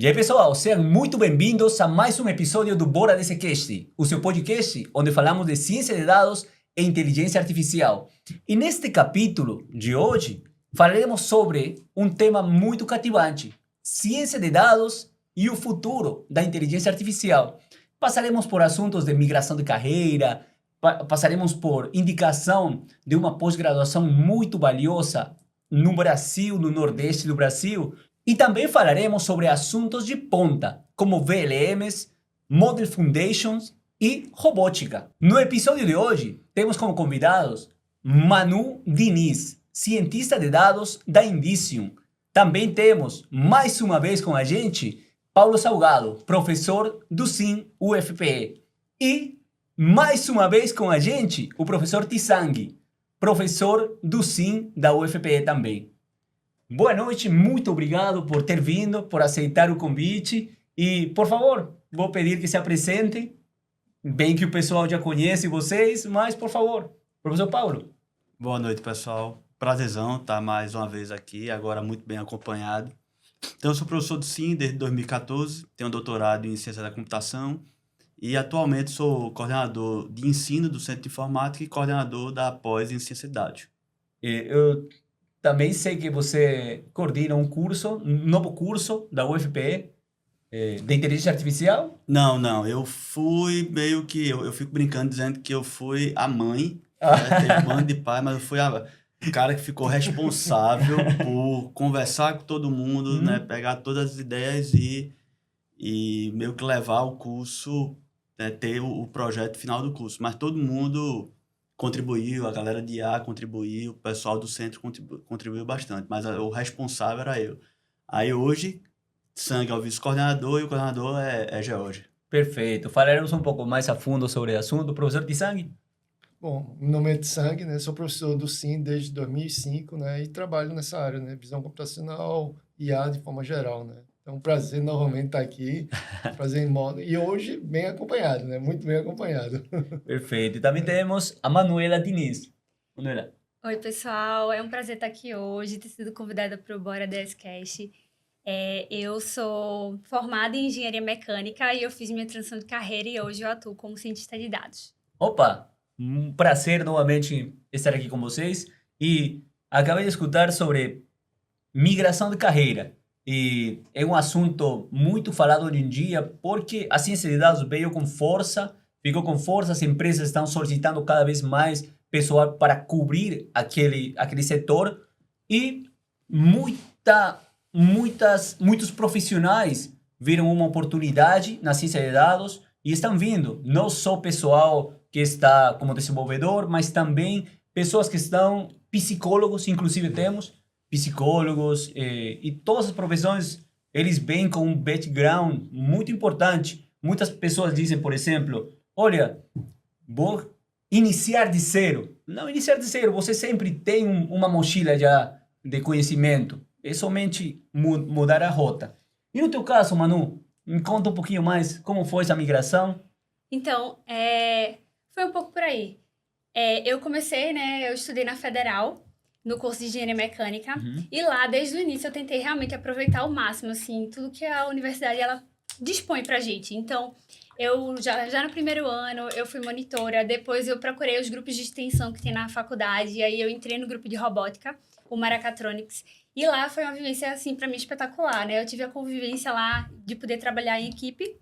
E aí, pessoal, sejam muito bem-vindos a mais um episódio do Bora DCcast, o seu podcast onde falamos de ciência de dados e inteligência artificial. E neste capítulo de hoje, falaremos sobre um tema muito cativante, ciência de dados e o futuro da inteligência artificial. Passaremos por assuntos de migração de carreira, passaremos por indicação de uma pós-graduação muito valiosa no Brasil, no Nordeste do Brasil, e também falaremos sobre assuntos de ponta, como VLMs, Model Foundations e robótica. No episódio de hoje, temos como convidados Manu Diniz, cientista de dados da Indicium. Também temos, mais uma vez com a gente, Paulo Salgado, professor do SIM UFPE. E, mais uma vez com a gente, o professor Tissangi, professor do SIM da UFPE também. Boa noite, muito obrigado por ter vindo, por aceitar o convite. E, por favor, vou pedir que se apresentem. Bem que o pessoal já conhece vocês, mas, por favor, professor Paulo. Boa noite, pessoal. Prazerzão estar mais uma vez aqui, agora muito bem acompanhado. Então, eu sou professor do SIM desde 2014, tenho um doutorado em Ciência da Computação e atualmente sou coordenador de ensino do Centro de Informática e coordenador da pós em Ciência de Dados. Eu também sei que você coordena um novo curso da UFPE, de inteligência artificial. Não, eu fui meio que, eu fico brincando dizendo que eu fui a mãe, né? Teve mãe de pai, mas eu fui o cara que ficou responsável por conversar com todo mundo, né? Pegar todas as ideias e meio que levar o curso, né? Ter o projeto final do curso. Mas todo mundo contribuiu, a galera de IA contribuiu, o pessoal do centro contribuiu bastante, mas o responsável era eu. Aí hoje, Tissangi é o vice-coordenador e o coordenador é George. Perfeito. Falaremos um pouco mais a fundo sobre o assunto. Professor Tissangi? Bom, meu nome é Tissangi, né? Sou professor do SIM desde 2005, né? E trabalho nessa área, né? Visão computacional, IA de forma geral, né? É um prazer novamente estar aqui, prazer enorme. E hoje bem acompanhado, né? Muito bem acompanhado. Perfeito. E também temos a Manuela Diniz. Manuela. Oi, pessoal. É um prazer estar aqui hoje, ter sido convidada para o Bora DScast. Eu sou formada em engenharia mecânica e eu fiz minha transição de carreira e hoje eu atuo como cientista de dados. Opa! Um prazer novamente estar aqui com vocês. E acabei de escutar sobre migração de carreira. E é um assunto muito falado hoje em dia porque a ciência de dados veio com força, ficou com força, as empresas estão solicitando cada vez mais pessoal para cobrir aquele setor e muitos profissionais viram uma oportunidade na ciência de dados e estão vindo, não só pessoal que está como desenvolvedor, mas também pessoas que estão, psicólogos, inclusive temos psicólogos e todas as profissões, eles vêm com um background muito importante. Muitas pessoas dizem, por exemplo, olha, vou iniciar de zero. Não iniciar de zero, você sempre tem uma mochila já de conhecimento. É somente mudar a rota. E no teu caso, Manu, me conta um pouquinho mais como foi essa migração. Então, foi um pouco por aí. Eu comecei, né? Eu estudei na Federal, no curso de engenharia mecânica. E lá, desde o início, eu tentei realmente aproveitar ao máximo, assim, tudo que a universidade, ela dispõe pra gente. Então, eu já no primeiro ano, eu fui monitora. Depois, eu procurei os grupos de extensão que tem na faculdade. E aí, eu entrei no grupo de robótica, o Maracatronics. E lá foi uma vivência, assim, pra mim, espetacular, né? Eu tive a convivência lá de poder trabalhar em equipe.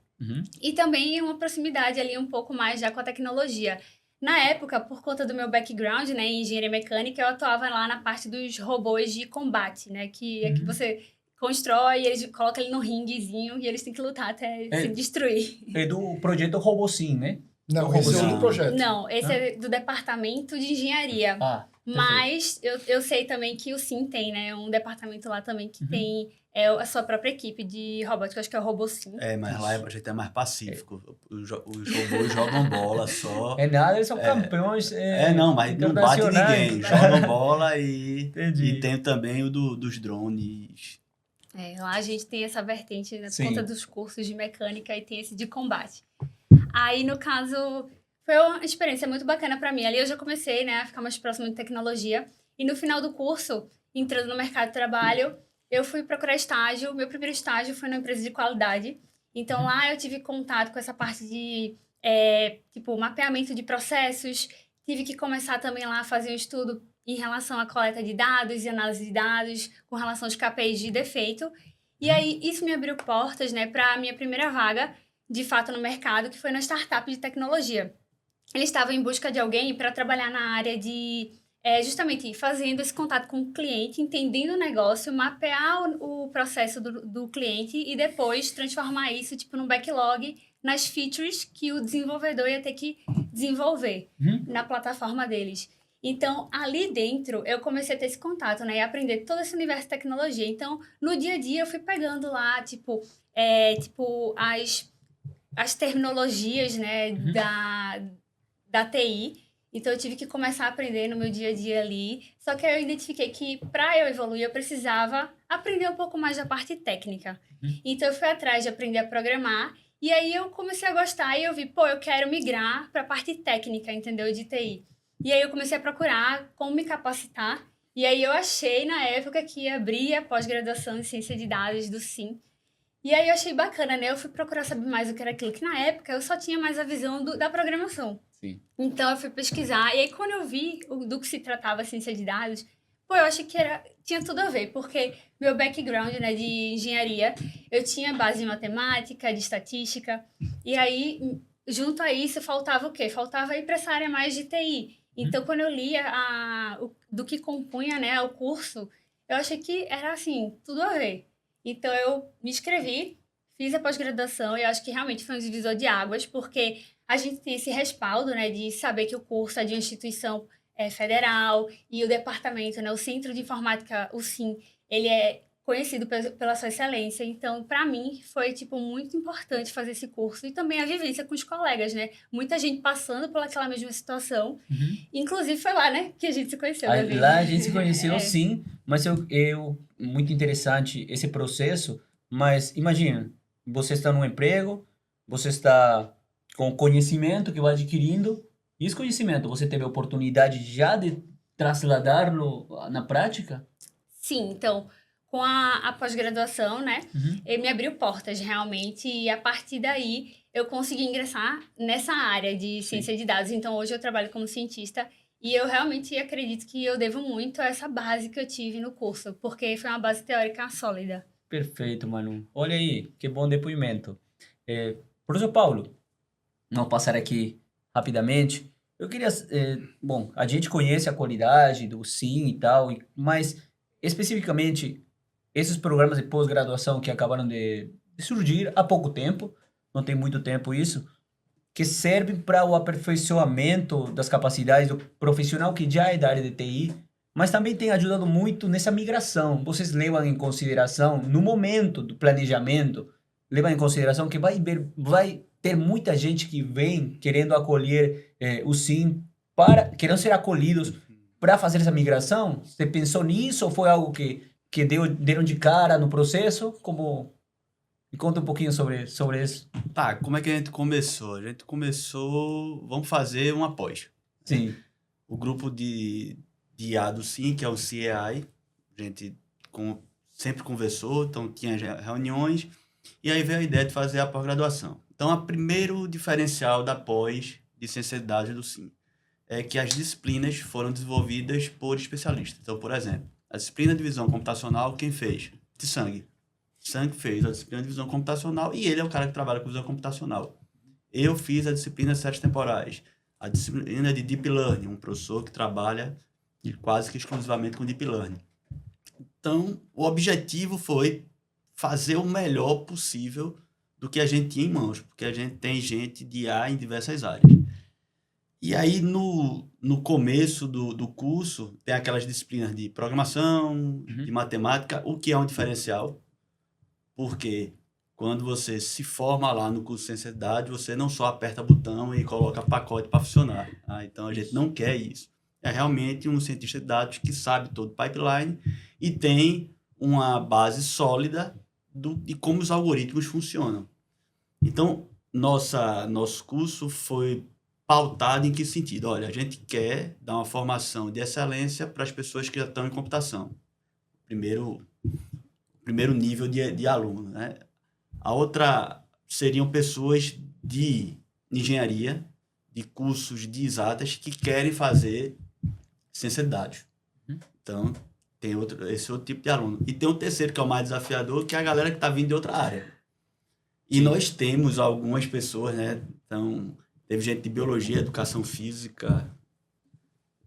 E também uma proximidade ali um pouco mais já com a tecnologia. Na época, por conta do meu background, né, em engenharia mecânica, eu atuava lá na parte dos robôs de combate, né, que é que você constrói, eles colocam ele no ringuezinho e eles têm que lutar até se destruir. É do projeto RoboSim, né? Não, esse é outro projeto. Não, esse é do departamento de engenharia. Mas eu sei também que o SIM tem, né, um departamento lá também que tem a sua própria equipe de robótica, acho que é o RoboSim. Mas lá a gente é mais pacífico. Os robôs jogam bola só. É nada, eles são campeões. Mas não bate ninguém. Jogam bola e tem também o dos drones. Lá a gente tem essa vertente, né, por conta dos cursos de mecânica e tem esse de combate. Aí, no caso, foi uma experiência muito bacana para mim. Ali eu já comecei, né, a ficar mais próximo de tecnologia. E no final do curso, entrando no mercado de trabalho, eu fui procurar estágio. Meu primeiro estágio foi numa empresa de qualidade. Então, lá eu tive contato com essa parte de, tipo, mapeamento de processos. Tive que começar também lá a fazer um estudo em relação à coleta de dados e análise de dados, com relação aos KPIs de defeito. E aí, isso me abriu portas, né, para a minha primeira vaga, de fato, no mercado, que foi na startup de tecnologia. Eles estavam em busca de alguém para trabalhar na área de, justamente, fazendo esse contato com o cliente, entendendo o negócio, mapear o processo do cliente e depois transformar isso, tipo, num backlog, nas features que o desenvolvedor ia ter que desenvolver na plataforma deles. Então, ali dentro, eu comecei a ter esse contato, né? E aprender todo esse universo de tecnologia. Então, no dia a dia, eu fui pegando lá, tipo, as terminologias, né, da TI. Então, eu tive que começar a aprender no meu dia a dia ali. Só que eu identifiquei que, para eu evoluir, eu precisava aprender um pouco mais da parte técnica. Então, eu fui atrás de aprender a programar. E aí, eu comecei a gostar e eu vi, pô, eu quero migrar para a parte técnica, entendeu, de TI. E aí, eu comecei a procurar como me capacitar. E aí, eu achei, na época, que ia abrir a pós-graduação em Ciência de Dados do SIM. E aí, eu achei bacana, né? Eu fui procurar saber mais o que era aquilo, que na época eu só tinha mais a visão da programação. Sim. Então, eu fui pesquisar. E aí, quando eu vi do que se tratava a ciência de dados, pô, eu achei que tinha tudo a ver. Porque meu background, né, de engenharia, eu tinha base de matemática, de estatística. E aí, junto a isso, faltava o quê? Faltava ir para essa área mais de TI. Então, quando eu lia do que compunha, né, o curso, eu achei que era, assim, tudo a ver. Então, eu me inscrevi, fiz a pós-graduação e eu acho que realmente foi um divisor de águas, porque a gente tem esse respaldo, né, de saber que o curso é de uma instituição federal e o departamento, né, o Centro de Informática, o SIM, ele é conhecido pela sua excelência. Então, para mim, foi, tipo, muito importante fazer esse curso e também a vivência com os colegas, né? Muita gente passando por aquela mesma situação. Inclusive, foi lá, né, que a gente se conheceu, Davi. Lá a gente se conheceu, sim, mas muito interessante esse processo, mas imagina, você está num emprego, você está com conhecimento que vai adquirindo, e esse conhecimento, você teve a oportunidade já de trasladá-lo na prática? Sim, então, com a pós-graduação, né, ele me abriu portas realmente e a partir daí eu consegui ingressar nessa área de ciência de dados. Então, hoje eu trabalho como cientista e eu realmente acredito que eu devo muito a essa base que eu tive no curso, porque foi uma base teórica sólida. Perfeito, Manu. Olha aí, que bom depoimento. Professor Paulo, vamos passar aqui rapidamente. Eu queria, bom, a gente conhece a qualidade do SIM e tal, mas especificamente esses programas de pós-graduação que acabaram de surgir há pouco tempo, não tem muito tempo isso, que servem para o aperfeiçoamento das capacidades do profissional que já é da área de TI, mas também tem ajudado muito nessa migração. Vocês levam em consideração, no momento do planejamento, levam em consideração que vai ter muita gente que vem querendo acolher o SIM, querendo ser acolhidos para fazer essa migração? Você pensou nisso ou foi algo que deram de cara no processo? Me conta um pouquinho sobre isso. Tá, como é que a gente começou? A gente começou, vamos fazer uma pós. Sim. O grupo de IA do SIM, que é o CEI, a gente sempre conversou, então tinha reuniões, e aí veio a ideia de fazer a pós-graduação. Então, o primeiro diferencial da pós de ciência de dados do SIM é que as disciplinas foram desenvolvidas por especialistas. Então, por exemplo, a disciplina de visão computacional, quem fez? Tsang. Tsang fez a disciplina de visão computacional e ele é o cara que trabalha com visão computacional. Eu fiz a disciplina de séries temporais, a disciplina de Deep Learning, um professor que trabalha quase que exclusivamente com Deep Learning. Então, o objetivo foi fazer o melhor possível do que a gente tinha em mãos, porque a gente tem gente de IA em diversas áreas. E aí, no começo do curso, tem aquelas disciplinas de programação, de matemática, o que é um diferencial, porque quando você se forma lá no curso de ciência de dados, você não só aperta botão e coloca pacote para funcionar. Tá? Então, a gente não quer isso. É realmente um cientista de dados que sabe todo o pipeline e tem uma base sólida de como os algoritmos funcionam. Então, nosso curso foi pautado em que sentido? Olha, a gente quer dar uma formação de excelência para as pessoas que já estão em computação. Primeiro primeiro nível de aluno, né? A outra seriam pessoas de engenharia, de cursos de exatas que querem fazer ciência de dados. Então, tem esse outro tipo de aluno. E tem um terceiro, que é o mais desafiador, que é a galera que está vindo de outra área. E nós temos algumas pessoas, né? Então, teve gente de biologia, educação física,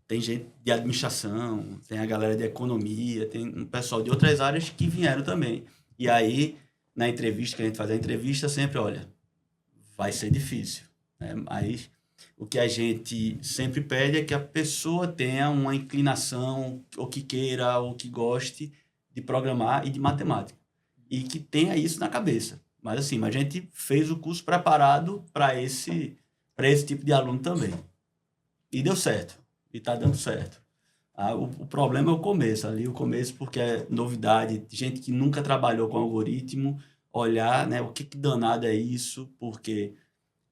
tem gente de administração, tem a galera de economia, tem um pessoal de outras áreas que vieram também. E aí, na entrevista, que a gente faz a entrevista, sempre, olha, vai ser difícil, né? Mas o que a gente sempre pede é que a pessoa tenha uma inclinação, ou que queira, ou que goste de programar e de matemática. E que tenha isso na cabeça. Mas assim, a gente fez o curso preparado para esse tipo de aluno também. E deu certo. E está dando certo. O problema é o começo, porque é novidade, gente que nunca trabalhou com algoritmo, olhar, né, o que danado é isso, porque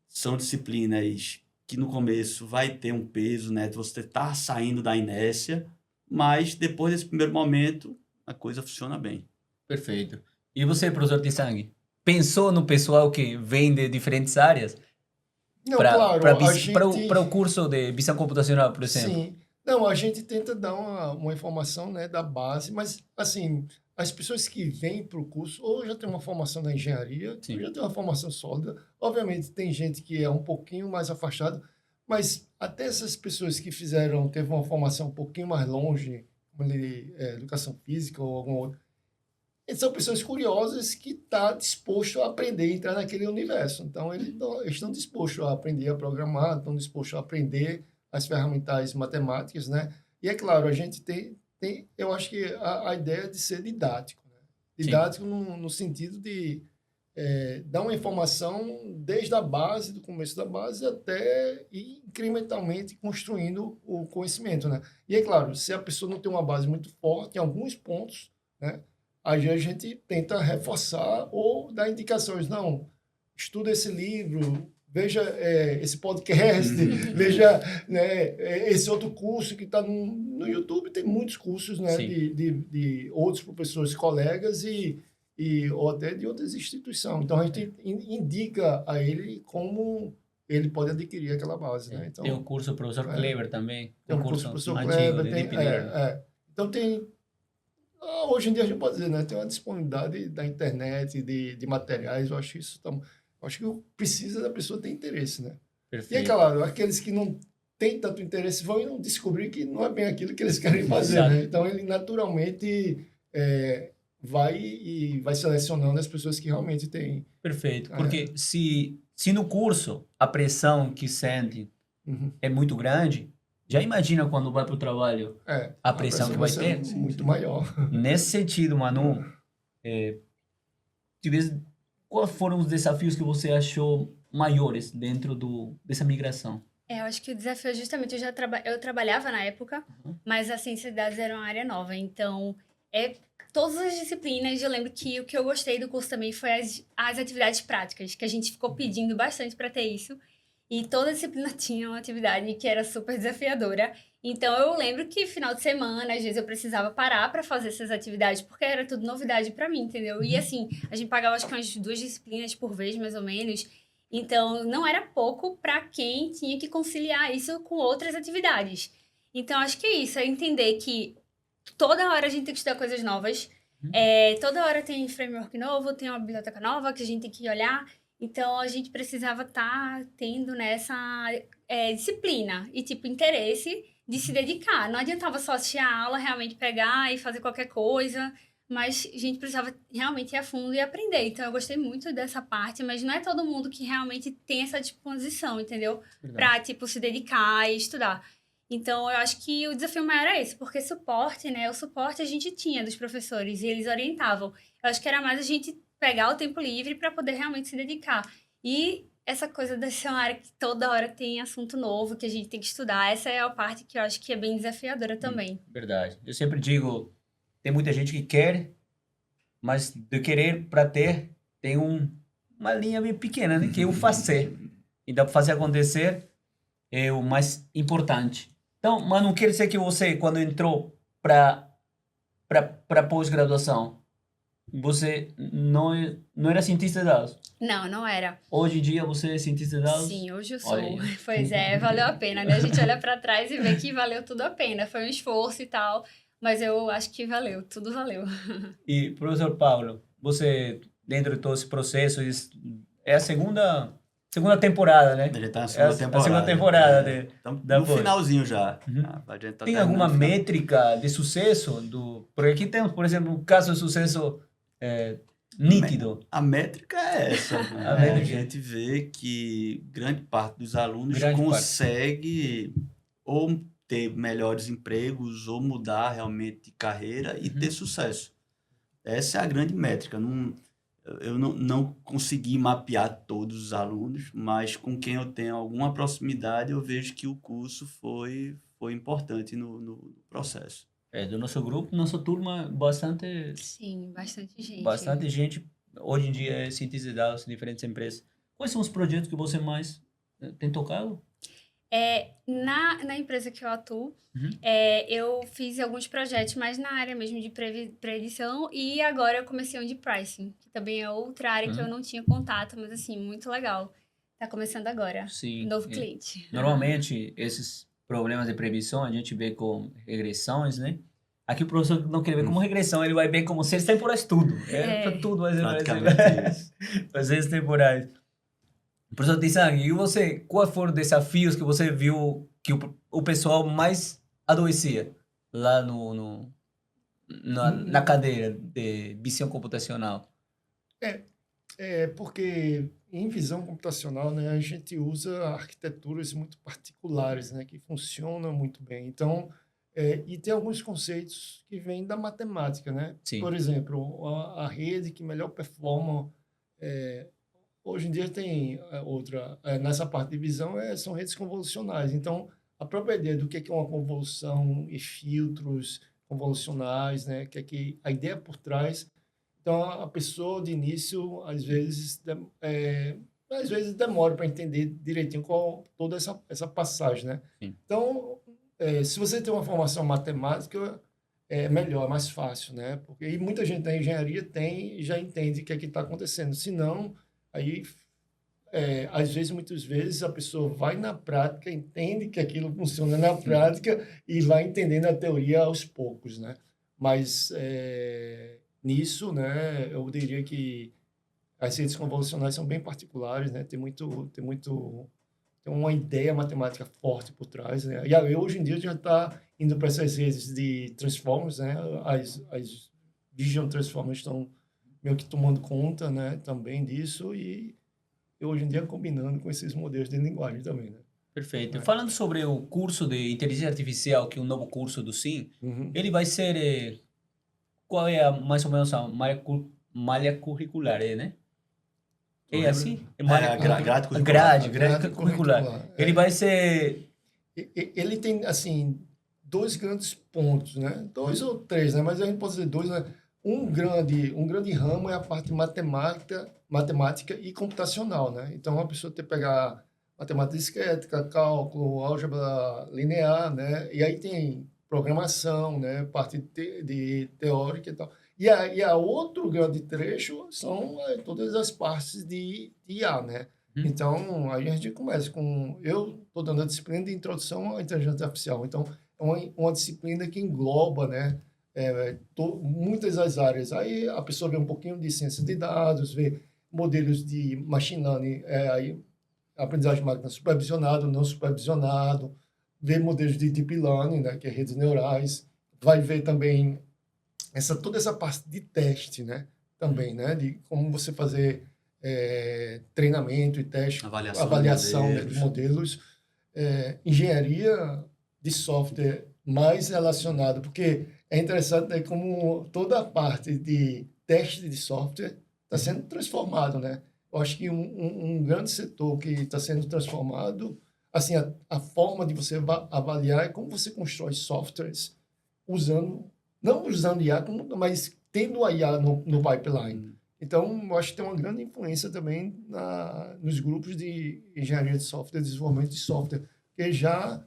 são disciplinas que no começo vai ter um peso, né, você está saindo da inércia, mas depois desse primeiro momento, a coisa funciona bem. Perfeito. E você, professor de sangue, pensou no pessoal que vem de diferentes áreas? Não, claro, a gente... Para o curso de visão computacional, por exemplo? Sim. Não, a gente tenta dar uma informação, né, da base, mas, assim, as pessoas que vêm para o curso ou já têm uma formação na engenharia, Sim. ou já têm uma formação sólida. Obviamente, tem gente que é um pouquinho mais afastada, mas até essas pessoas que teve uma formação um pouquinho mais longe, como educação física ou alguma outra, são pessoas curiosas que estão dispostas a aprender, entrar naquele universo. Então, eles estão dispostos a aprender a programar, estão dispostos a aprender as ferramentas matemáticas, né? E é claro, a gente tem eu acho que a ideia de ser didático, né? Didático no sentido de dar uma informação desde a base, do começo da base, até ir incrementalmente construindo o conhecimento, né? E é claro, se a pessoa não tem uma base muito forte em alguns pontos, né? Aí a gente tenta reforçar ou dar indicações. Não, estuda esse livro, veja esse podcast, veja, né, esse outro curso que está no YouTube. Tem muitos cursos, né, de outros professores, colegas ou até de outras instituições. Então, a gente indica a ele como ele pode adquirir aquela base. Né? Então, tem o curso do professor Kleber também. Tem o curso do professor antigo Kleber. de Deep Learning. Então, hoje em dia a gente pode dizer, né? Tem uma disponibilidade da internet, de materiais. Eu acho isso acho que precisa da pessoa ter interesse, né? Perfeito. E é claro, aqueles que não têm tanto interesse vão descobrir que não é bem aquilo que eles querem fazer, né? Então ele naturalmente vai selecionando as pessoas que realmente têm. Perfeito. Porque se no curso a pressão que sente é muito grande, já imagina quando vai para o trabalho a pressão que vai ter? Muito maior. Nesse sentido, Manu, quais foram os desafios que você achou maiores dentro dessa migração? Eu acho que o desafio é justamente, eu trabalhava na época, mas a ciência de dados era uma área nova, então todas as disciplinas, eu lembro que o que eu gostei do curso também foi as atividades práticas, que a gente ficou pedindo bastante para ter isso. E toda disciplina tinha uma atividade que era super desafiadora. Então, eu lembro que final de semana, às vezes, eu precisava parar para fazer essas atividades, porque era tudo novidade para mim, entendeu? E, assim, a gente pagava, acho que umas 2 disciplinas por vez, mais ou menos. Então, não era pouco para quem tinha que conciliar isso com outras atividades. Então, acho que é isso, é entender que toda hora a gente tem que estudar coisas novas. Toda hora tem framework novo, tem uma biblioteca nova que a gente tem que olhar. Então, a gente precisava estar tendo nessa disciplina e, interesse de se dedicar. Não adiantava só assistir a aula, realmente pegar e fazer qualquer coisa, mas a gente precisava realmente ir a fundo e aprender. Então, eu gostei muito dessa parte, mas não é todo mundo que realmente tem essa disposição, entendeu? Para, se dedicar e estudar. Então, eu acho que o desafio maior é esse, porque suporte, né? O suporte a gente tinha dos professores e eles orientavam. Eu acho que era mais a gente pegar o tempo livre para poder realmente se dedicar. E essa coisa de ser uma área que toda hora tem assunto novo, que a gente tem que estudar, essa é a parte que eu acho que é bem desafiadora também. Verdade. Eu sempre digo, tem muita gente que quer, mas de querer para ter, tem uma linha bem pequena, né? Que é o fazer. Então, fazer acontecer é o mais importante. Então, mas não quer dizer que você, quando entrou para pós-graduação, você não era cientista de dados. Não, não era. Hoje em dia você é cientista de dados? Sim, hoje eu sou. Olha aí. Pois é, valeu a pena, né? A gente olha pra trás e vê que valeu tudo a pena. Foi um esforço e tal, mas eu acho que valeu, tudo valeu. E, professor Paulo, você, dentro de todo esse processo, é a segunda temporada, né? Ele tá na É segunda a temporada. segunda temporada Então, da no Poli. finalzinho já. Uhum. A gente tá Tem terminando alguma o final. métrica de sucesso? Porque aqui temos, por exemplo, um caso de sucesso nítido. A métrica é essa. Né? A métrica. A gente vê que grande parte dos alunos Grande parte. consegue ou ter melhores empregos ou mudar realmente de carreira e ter sucesso. Essa é a grande métrica. Eu não consegui mapear todos os alunos, mas com quem eu tenho alguma proximidade, eu vejo que o curso foi importante no processo. Do nosso grupo, nossa turma, Sim, bastante gente. bastante gente, hoje em dia, é cientista de dados em diferentes empresas. Quais são os projetos que você mais tem tocado? Na empresa que eu atuo, eu fiz alguns projetos mais na área mesmo de predição e agora eu comecei um de pricing, que também é outra área que eu não tinha contato, mas assim, muito legal. Tá começando agora. Sim. Novo cliente. Normalmente, esses problemas de previsão a gente vê com regressões, né? Aqui o professor não quer ver como regressão, ele vai ver como séries temporais tudo. Para tudo vai ser Praticamente isso. para séries temporais. Professor Tissang, e você, quais foram os desafios que você viu que o pessoal mais adoecia lá na cadeira de visão computacional? Porque em visão computacional, né, a gente usa arquiteturas muito particulares, né, que funcionam muito bem. Então, e tem alguns conceitos que vêm da matemática, né? Sim. Por exemplo, a rede que melhor performa, hoje em dia tem outra, nessa parte de visão, são redes convolucionais. Então, a própria ideia do que é uma convolução e filtros convolucionais, né, a ideia por trás. Então, a pessoa, de início, às vezes demora para entender direitinho toda essa passagem, né? Sim. Então, se você tem uma formação matemática, é melhor, é mais fácil, né? Porque muita gente da engenharia tem e já entende o que é que está acontecendo. Se não, aí, às vezes, muitas vezes, a pessoa vai na prática, entende que aquilo funciona na prática e vai entendendo a teoria aos poucos, né? Mas nisso, né, eu diria que as redes convolucionais são bem particulares, né? Tem uma ideia matemática forte por trás, né? E aí, hoje em dia já está indo para essas redes de transformers, né? As Vision Transformers estão meio que tomando conta, né, também disso e hoje em dia combinando com esses modelos de linguagem também, né? Perfeito. Falando sobre o curso de inteligência artificial, que é um novo curso do SIM, ele vai ser... qual é mais ou menos a malha curricular, né? É assim? Grade curricular. Ele vai ser... Ele tem, assim, dois grandes pontos, né? Dois ou três, né? Mas a gente pode dizer dois, né? Um grande ramo é a parte matemática e computacional, né? Então, a pessoa tem que pegar matemática discreta, cálculo, álgebra linear, né? E aí tem programação, né? Parte de teórica e tal. E a outro grande trecho são todas as partes de IA, né? Então, aí a gente começa com... Eu estou dando a disciplina de introdução à inteligência artificial. Então, é uma disciplina que engloba, né? Muitas das áreas. Aí a pessoa vê um pouquinho de ciência de dados, vê modelos de machine learning, aí, aprendizagem de máquina supervisionado, não supervisionado, vê modelos de deep learning, né? Que é redes neurais. Vai ver também toda essa parte de teste, né? Também, né? De como você fazer treinamento e teste, avaliação de modelos. Engenharia de software mais relacionada, porque é interessante, né, como toda a parte de teste de software está sendo transformado, né? Eu acho que um grande setor que está sendo transformado, assim, a forma de você avaliar é como você constrói softwares não usando IA, mas tendo a IA no pipeline. Então, eu acho que tem uma grande influência também nos grupos de engenharia de software, desenvolvimento de software, que já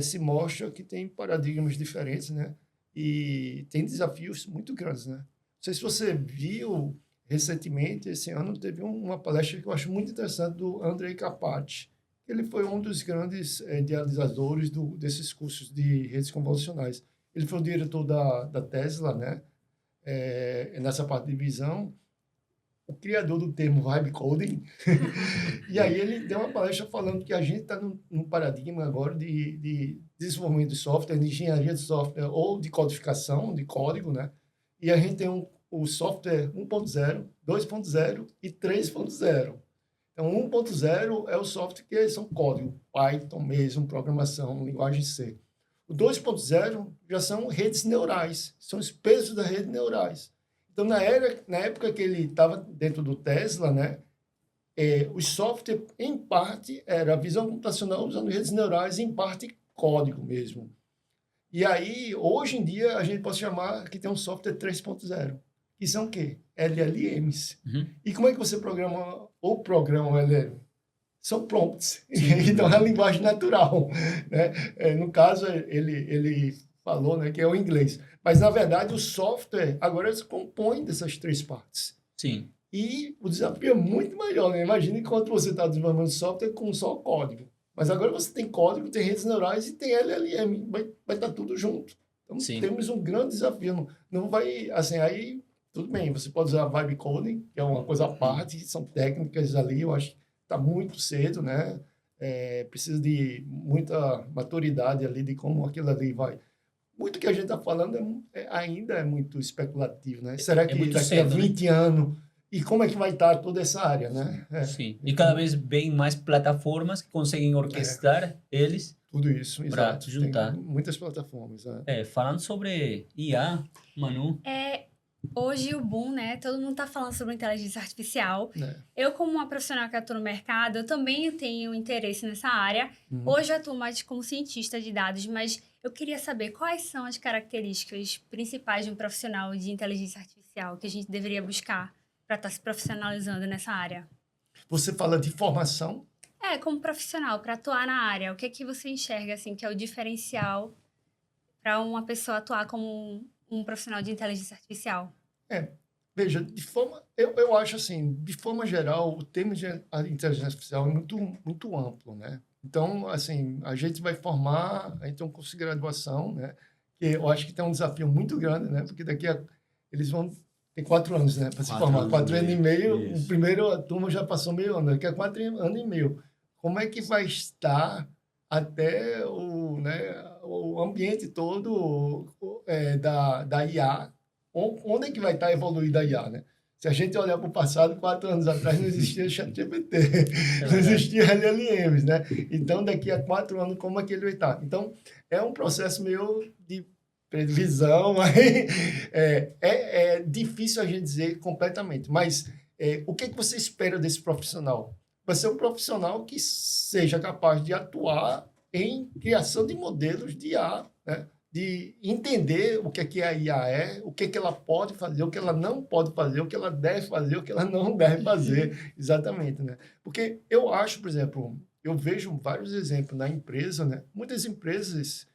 se mostra que tem paradigmas diferentes, né? E tem desafios muito grandes, né? sei se você viu recentemente, esse ano, teve uma palestra que eu acho muito interessante do Andrei Karpathy. Ele foi um dos grandes idealizadores desses cursos de redes convolucionais. Ele foi o diretor da Tesla, né? Nessa parte de visão, o criador do termo vibe coding. E aí ele deu uma palestra falando que a gente está num paradigma agora de desenvolvimento de software, de engenharia de software ou de codificação, de código, né? E a gente tem o software 1.0, 2.0 e 3.0. Então, 1.0 é o software que são código, Python mesmo, programação, linguagem C. O 2.0 já são redes neurais, são os pesos das redes neurais. Então, na época que ele estava dentro do Tesla, né, o software, em parte, era visão computacional usando redes neurais, em parte, código mesmo. E aí, hoje em dia, a gente pode chamar que tem um software 3.0, que são o quê? LLMs. Uhum. E como é que você programa o LLM? São prompts. Então, é a linguagem natural. Né? No caso, ele falou, né, que é o inglês. Mas, na verdade, o software agora se compõe dessas três partes. Sim. E o desafio é muito maior. Né? Imagina enquanto você está desenvolvendo software com só código. Mas agora você tem código, tem redes neurais e tem LLM. Vai estar tudo junto. Então, temos um grande desafio. Não vai... Assim, aí, tudo bem. Você pode usar vibe coding, que é uma coisa à parte. São técnicas ali, eu acho que está muito cedo, né? Precisa de muita maturidade ali de como aquilo ali vai... Muito que a gente está falando ainda é muito especulativo, né? Será que daqui cedo, a 20 anos... E como é que vai estar toda essa área, né? Sim. E cada vez bem mais plataformas que conseguem orquestrar eles. Tudo isso, para juntar. Tem muitas plataformas. Falando sobre IA, Manu. Hoje o boom, né? Todo mundo está falando sobre inteligência artificial. Eu, como uma profissional que atua no mercado, eu também tenho interesse nessa área. Hoje eu atuo mais como cientista de dados, mas eu queria saber quais são as características principais de um profissional de inteligência artificial que a gente deveria buscar para estar se profissionalizando nessa área. Você fala de formação? Como profissional, para atuar na área. O que é que você enxerga, assim, que é o diferencial para uma pessoa atuar como um profissional de inteligência artificial? Veja, eu acho assim, de forma geral, o tema de inteligência artificial é muito, muito amplo, né? Então, assim, a gente vai formar, a gente tem um curso de graduação, né? Que eu acho que tem um desafio muito grande, né? Porque eles vão ter 4 anos, né? Para se formar. 4 anos e meio, o primeiro a turma já passou meio ano, que é 4 anos e meio. Como é que vai estar até o ambiente todo da IA? Onde é que vai estar evoluída a IA, né? Se a gente olhar para o passado, 4 anos atrás não existia ChatGPT, não existia LLMs, né? Então, daqui a 4 anos, como é que ele vai estar? Então, é um processo meio de previsão, é difícil a gente dizer completamente, mas o que você espera desse profissional? Vai ser um profissional que seja capaz de atuar em criação de modelos de IA, né? De entender o que a IA o que ela pode fazer, o que ela não pode fazer, o que ela deve fazer, o que ela não deve fazer, exatamente, né? Porque eu acho, por exemplo, eu vejo vários exemplos na empresa, né? Muitas empresas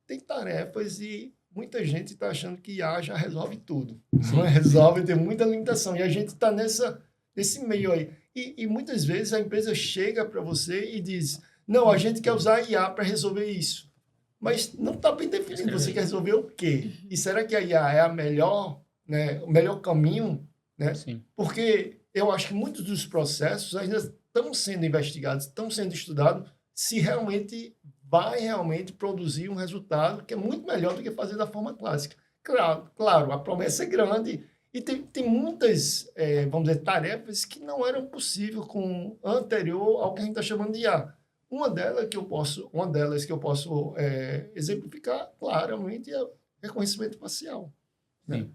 têm tarefas e muita gente está achando que IA já resolve tudo. Não resolve, tem muita limitação. E a gente está nesse meio aí. E muitas vezes a empresa chega para você e diz, não, a gente quer usar a IA para resolver isso. Mas não está bem definido. Você quer resolver o quê? E será que a IA é o melhor caminho? Né? Sim. Porque eu acho que muitos dos processos ainda estão sendo investigados, estão sendo estudados, se vai realmente produzir um resultado que é muito melhor do que fazer da forma clássica. Claro, a promessa é grande e tem muitas, vamos dizer, tarefas que não eram possíveis com anterior ao que a gente está chamando de IA. Uma delas que eu posso exemplificar claramente é o reconhecimento facial. Né?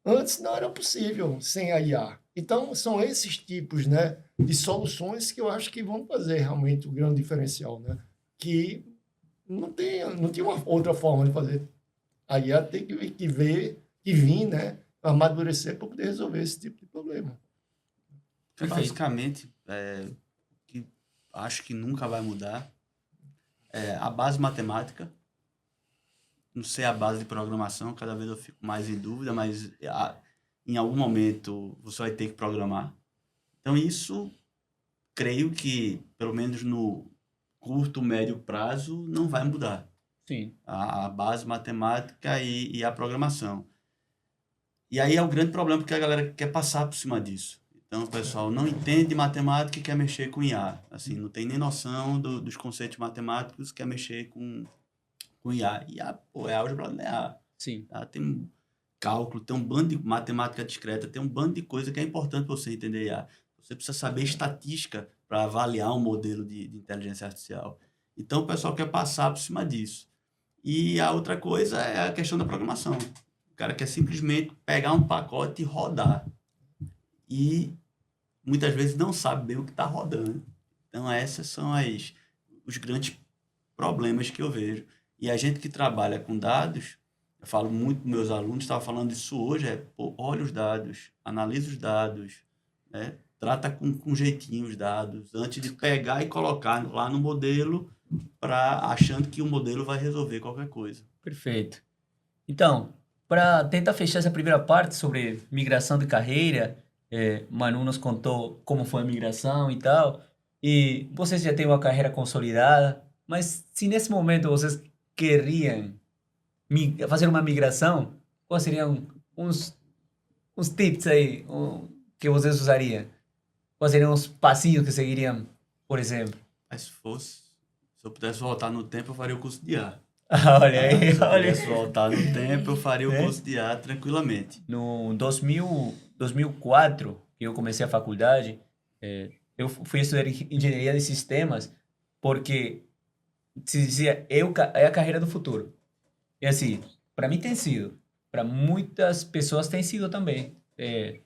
Antes não era possível sem a IA. Então, são esses tipos, né, de soluções que eu acho que vão fazer realmente o grande diferencial, né? Que não tinha uma outra forma de fazer. A IA tem que vir, né, amadurecer para poder resolver esse tipo de problema. Basicamente, que acho que nunca vai mudar, a base matemática. Não sei a base de programação, cada vez eu fico mais em dúvida, mas em algum momento você vai ter que programar. Então isso, creio que, pelo menos no curto, médio prazo, não vai mudar. Sim. A base matemática e a programação. E aí é o grande problema, porque a galera quer passar por cima disso. Então, o pessoal não entende matemática e quer mexer com IA. Assim, não tem nem noção dos conceitos matemáticos, quer mexer com IA. IA, pô, é álgebra linear. Sim. Tá? Tem cálculo, tem um bando de matemática discreta, tem um bando de coisa que é importante você entender IA. Você precisa saber estatística para avaliar um modelo de inteligência artificial. Então, o pessoal quer passar por cima disso. E a outra coisa é a questão da programação. O cara quer simplesmente pegar um pacote e rodar. E muitas vezes não sabe bem o que está rodando. Então, esses são os grandes problemas que eu vejo. E a gente que trabalha com dados, eu falo muito com meus alunos, estava falando isso hoje, pô, olha os dados, analisa os dados, né? Trata com jeitinho os dados, antes de pegar e colocar lá no modelo, achando que o modelo vai resolver qualquer coisa. Perfeito. Então, para tentar fechar essa primeira parte sobre migração de carreira, Manu nos contou como foi a migração e tal, e vocês já têm uma carreira consolidada, mas se nesse momento vocês queriam fazer uma migração, quais seriam uns tips aí que vocês usariam? Quais seriam os passinhos que seguiriam, por exemplo? Mas se eu pudesse voltar no tempo, eu faria o curso de IA. Olha aí, Se eu olha pudesse aí. voltar no tempo, eu faria o curso de IA tranquilamente. No 2004, que eu comecei a faculdade, eu fui estudar engenharia de sistemas porque se dizia, é a carreira do futuro. E assim, para mim tem sido, para muitas pessoas tem sido também.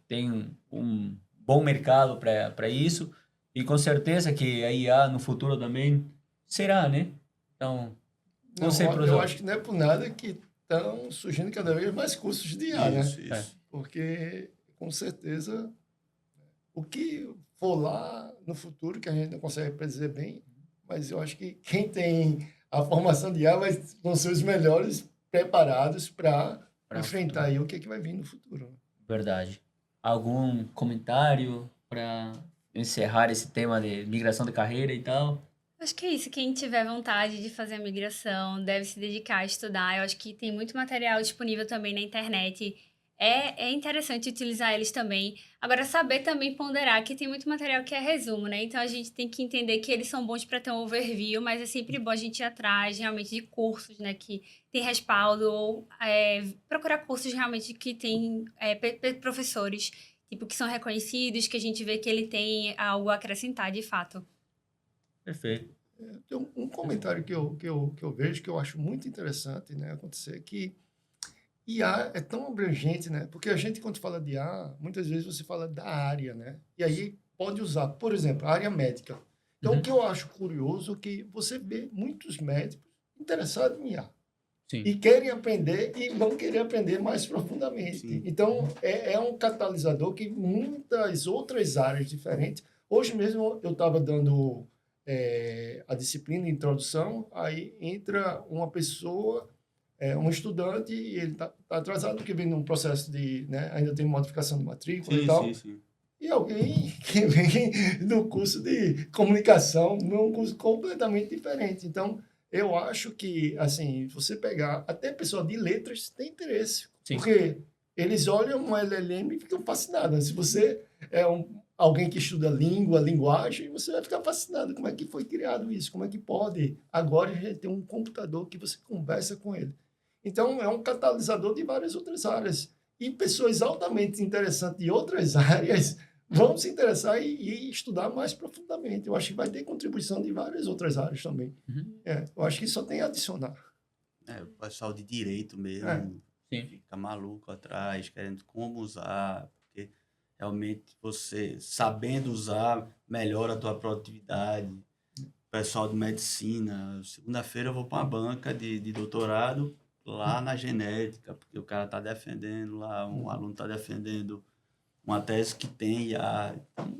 Tem um bom mercado para isso e com certeza que a IA no futuro também será, né? Então, não sei, eu professor. acho que não é por nada que estão surgindo cada vez mais cursos de IA, né? Isso. Porque, com certeza, o que for lá no futuro, que a gente não consegue predizer bem, mas eu acho que quem tem a formação de IA vão ser os melhores preparados para enfrentar aí o que vai vir no futuro. Né? Verdade. Algum comentário para encerrar esse tema de migração de carreira e tal? Acho que é isso. Quem tiver vontade de fazer a migração deve se dedicar a estudar. Eu acho que tem muito material disponível também na internet. É interessante utilizar eles também. Agora, saber também ponderar que tem muito material que é resumo, né? Então, a gente tem que entender que eles são bons para ter um overview, mas é sempre bom a gente ir atrás, realmente, de cursos, né? Que tem respaldo ou procurar cursos, realmente, que tem professores, tipo, que são reconhecidos, que a gente vê que ele tem algo a acrescentar, de fato. Perfeito. Tem um comentário que eu vejo, que eu acho muito interessante, né? Acontecer, que IA é tão abrangente, né? Porque a gente, quando fala de IA, muitas vezes você fala da área, né? E aí pode usar, por exemplo, a área médica. Então, o que eu acho curioso é que você vê muitos médicos interessados em IA. Sim. E querem aprender e vão querer aprender mais profundamente. Sim. Então, é um catalisador que muitas outras áreas diferentes... Hoje mesmo eu estava dando a disciplina de introdução, aí entra uma pessoa... um estudante e ele está atrasado porque vem num processo de, né, ainda tem modificação de matrícula e tal. Sim. E alguém que vem do curso de comunicação, num curso completamente diferente. Então, eu acho que, assim, você pegar até pessoa de letras tem interesse. Sim. Porque eles olham uma LLM e ficam fascinados. Se você é alguém que estuda linguagem, você vai ficar fascinado. Como é que foi criado isso? Como é que pode? Agora a gente tem um computador que você conversa com ele. Então, é um catalisador de várias outras áreas. E pessoas altamente interessantes de outras áreas vão se interessar e estudar mais profundamente. Eu acho que vai ter contribuição de várias outras áreas também. Uhum. Eu acho que só tem a adicionar. O pessoal de direito mesmo Sim. fica maluco atrás, querendo como usar, porque realmente você, sabendo usar, melhora a tua produtividade. O pessoal de medicina, segunda-feira eu vou para uma banca de doutorado, lá na genética, porque o cara está defendendo lá, um aluno está defendendo uma tese que tem IA. Então,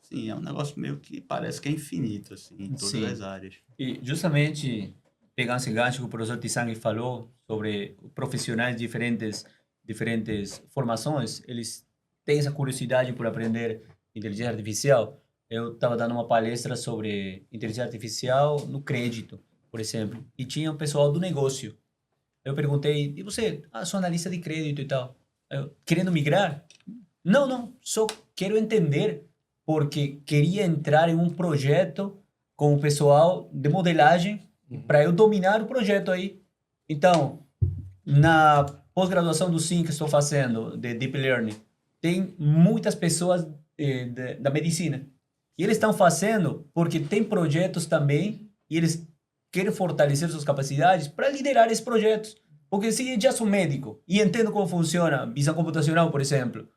sim, é um negócio meio que parece que é infinito, assim, em todas Sim. as áreas. E justamente pegando esse gancho que o professor Tissang falou sobre profissionais diferentes diferentes formações, eles têm essa curiosidade por aprender inteligência artificial. Eu estava dando uma palestra sobre inteligência artificial no crédito, por exemplo, e tinha um pessoal do negócio. Eu perguntei, e você? Ah, sou analista de crédito e tal. Eu, querendo migrar? Não, só quero entender, porque queria entrar em um projeto com o pessoal de modelagem para eu dominar o projeto aí. Então, na pós-graduação do SIM que estou fazendo, de Deep Learning, tem muitas pessoas da medicina. E eles estão fazendo porque tem projetos também e eles querem fortalecer suas capacidades para liderar esses projetos. Porque se eu já sou médico e entendo como funciona visão computacional, por exemplo,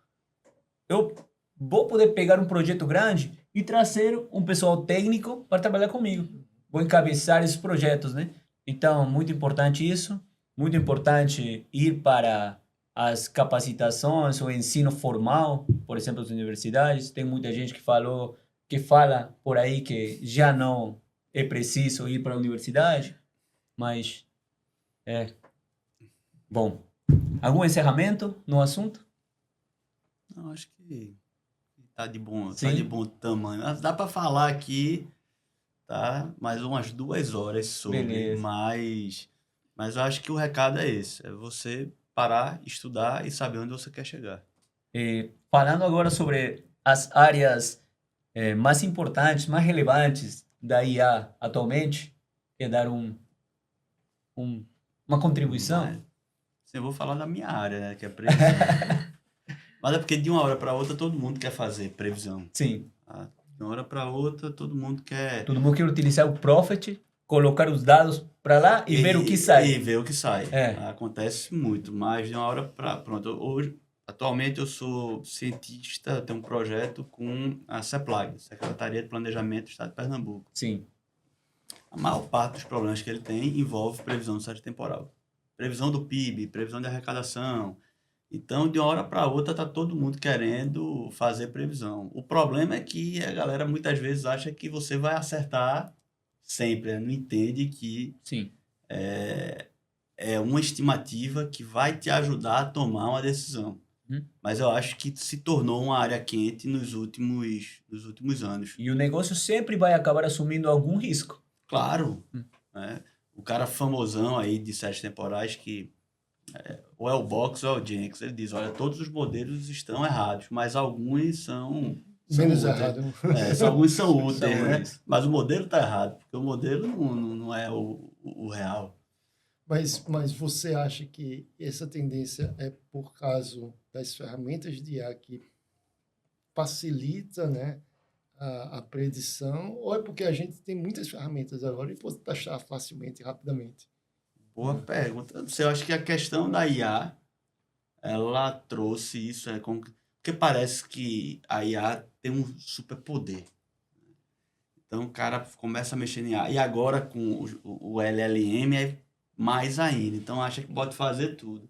eu vou poder pegar um projeto grande e trazer um pessoal técnico para trabalhar comigo. Vou encabeçar esses projetos, né? Então, muito importante isso. Muito importante ir para as capacitações, o ensino formal, por exemplo, das universidades. Tem muita gente que fala por aí que já não é preciso ir para a universidade, mas bom. Algum encerramento no assunto? Não, acho que tá de bom Sim. tamanho. Mas dá para falar aqui, tá? Mais umas 2 horas sobre, Beleza. mas eu acho que o recado é esse, é você parar, estudar e saber onde você quer chegar. Falando agora sobre as áreas mais importantes, mais relevantes da IA atualmente, quer dar uma contribuição? Sim, eu vou falar da minha área, né, que é previsão. Mas é porque de uma hora para outra todo mundo quer fazer previsão. Sim. Tá? De uma hora para outra todo mundo quer... Todo mundo quer utilizar o Prophet, colocar os dados para lá e ver o que sai. E ver o que sai. É. Acontece muito, mas de uma hora para... Pronto, hoje, atualmente eu sou cientista, eu tenho um projeto com a CEPLAG, Secretaria de Planejamento do Estado de Pernambuco. Sim. A maior parte dos problemas que ele tem envolve previsão do série temporal. Previsão do PIB, previsão de arrecadação. Então, de uma hora para outra, está todo mundo querendo fazer previsão. O problema é que a galera muitas vezes acha que você vai acertar sempre, né? Não entende que Sim. é uma estimativa que vai te ajudar a tomar uma decisão. Mas eu acho que se tornou uma área quente nos últimos anos. E o negócio sempre vai acabar assumindo algum risco. Claro. Né? O cara famosão aí de séries temporais que ou é o Box ou é o Jenks, ele diz, olha, todos os modelos estão errados, mas alguns são Menos úteis. errado. Alguns são úteis, São né? úteis. Mas o modelo está errado, porque o modelo não é o real. Mas você acha que essa tendência é por causa das ferramentas de IA que facilita, né, a predição, ou é porque a gente tem muitas ferramentas agora e pode taxar facilmente e rapidamente? Boa pergunta. Eu acho que a questão da IA, ela trouxe isso, porque parece que a IA tem um superpoder. Então o cara começa a mexer em IA. E agora com o LLM é mais ainda. Então acha que pode fazer tudo.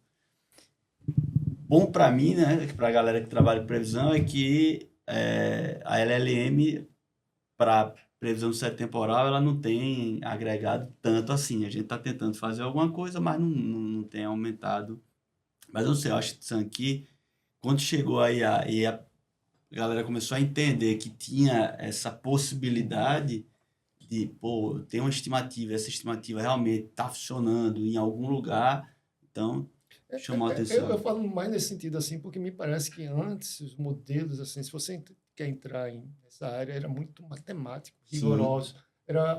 Bom para mim, né, para a galera que trabalha com previsão, é que a LLM, para previsão do série temporal, ela não tem agregado tanto assim. A gente está tentando fazer alguma coisa, mas não tem aumentado. Mas não sei, eu acho que quando chegou aí e a galera começou a entender que tinha essa possibilidade de, ter uma estimativa, essa estimativa realmente está funcionando em algum lugar, então chamou a atenção. Eu falo mais nesse sentido assim, porque me parece que antes os modelos, assim, se você quer entrar nessa área, era muito matemático, rigoroso.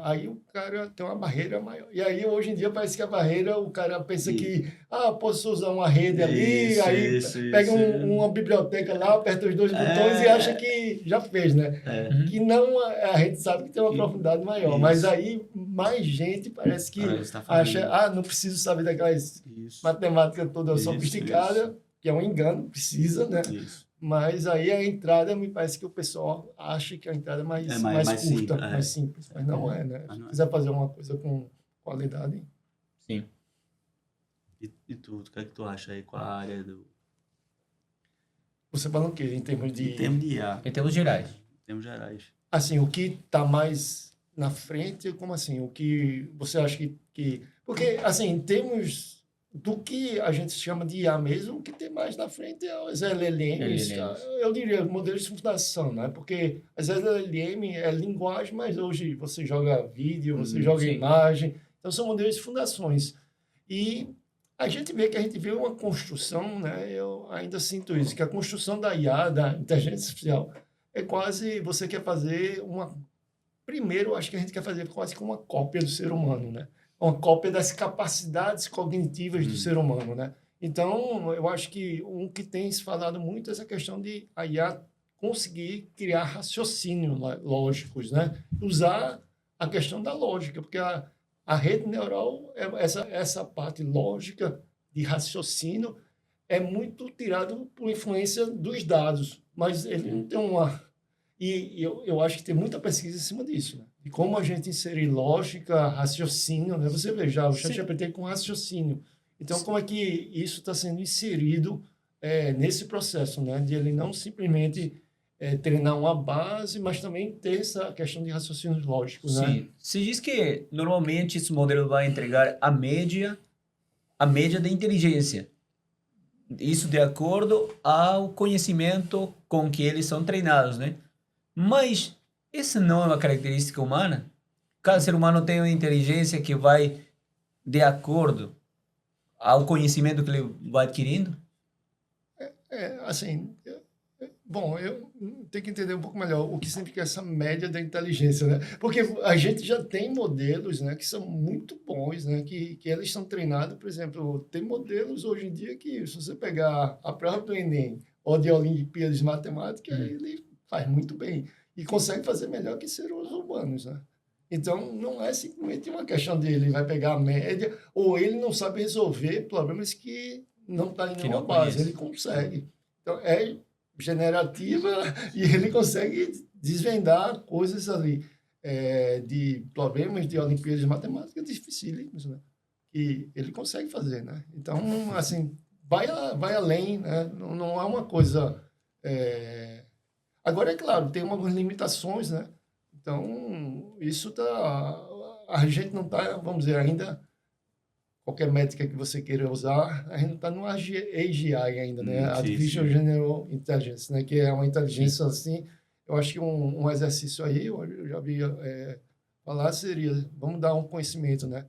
Aí o cara tem uma barreira maior. E aí, hoje em dia, parece que a barreira, o cara pensa que, posso usar uma rede ali, aí pega uma biblioteca lá, aperta os 2 botões e acha que já fez, né? Que não, a gente sabe que tem uma profundidade maior. Mas aí, mais gente parece que acha, não preciso saber daquelas matemáticas toda sofisticada, que é um engano, precisa, né? Mas aí a entrada, me parece que o pessoal acha que a entrada é mais curta, simples, mais simples. Mas não é, né? Se quiser fazer uma coisa com qualidade... Sim. E tu, o que é que tu acha aí com a área do... Você fala o quê? Em termos de... Em termos de IA. Em termos gerais. Em termos gerais. Assim, o que está mais na frente, como assim? O que você acha que... Porque, assim, em termos do que a gente chama de IA mesmo, o que tem mais na frente é os LLMs, eu diria modelos de fundação, né? Porque as LLM é linguagem, mas hoje você joga vídeo, você joga imagem, então são modelos de fundações. E a gente vê uma construção, né? Eu ainda sinto isso, que a construção da IA, da inteligência artificial, é quase, você quer fazer uma... Primeiro, acho que a gente quer fazer quase que uma cópia do ser humano, né? Uma cópia das capacidades cognitivas do ser humano, né? Então, eu acho que que tem se falado muito é essa questão de a IA conseguir criar raciocínios lógicos, né? Usar a questão da lógica, porque a rede neural, essa parte lógica de raciocínio é muito tirado por influência dos dados, mas ele não tem uma... E eu acho que tem muita pesquisa em cima disso, né? De como a gente inserir lógica, raciocínio, né? Você vê já o ChatGPT com raciocínio. Então, como é que isso está sendo inserido nesse processo, né? De ele não simplesmente treinar uma base, mas também ter essa questão de raciocínios lógicos, né? Sim. Se diz que normalmente esse modelo vai entregar a média da inteligência. Isso de acordo ao conhecimento com que eles são treinados, né? Mas essa não é uma característica humana. Cada ser humano tem uma inteligência que vai de acordo ao conhecimento que ele vai adquirindo. Assim, bom, eu tenho que entender um pouco melhor o que significa essa média da inteligência, né? Porque a gente já tem modelos, né, que são muito bons, né, que eles são treinados, por exemplo, tem modelos hoje em dia que, se você pegar a prova do Enem ou de Olimpíadas de Matemática, ele faz muito bem e consegue fazer melhor que seres humanos, né? Então, não é simplesmente uma questão de ele vai pegar a média ou ele não sabe resolver problemas que não está em nenhuma base. Ele consegue. Então, é generativa e ele consegue desvendar coisas ali de problemas de Olimpíadas de Matemática dificílimos, né? E ele consegue fazer, né? Então, assim, vai além, né? Não é uma coisa... Agora, é claro, tem algumas limitações, né? Então, isso está... A gente não está, vamos dizer, ainda... Qualquer métrica que você queira usar, a gente não está no AGI ainda, né? Artificial General Intelligence, né? Que é uma inteligência, assim... Eu acho que um exercício aí, eu já vi falar, seria... Vamos dar um conhecimento, né?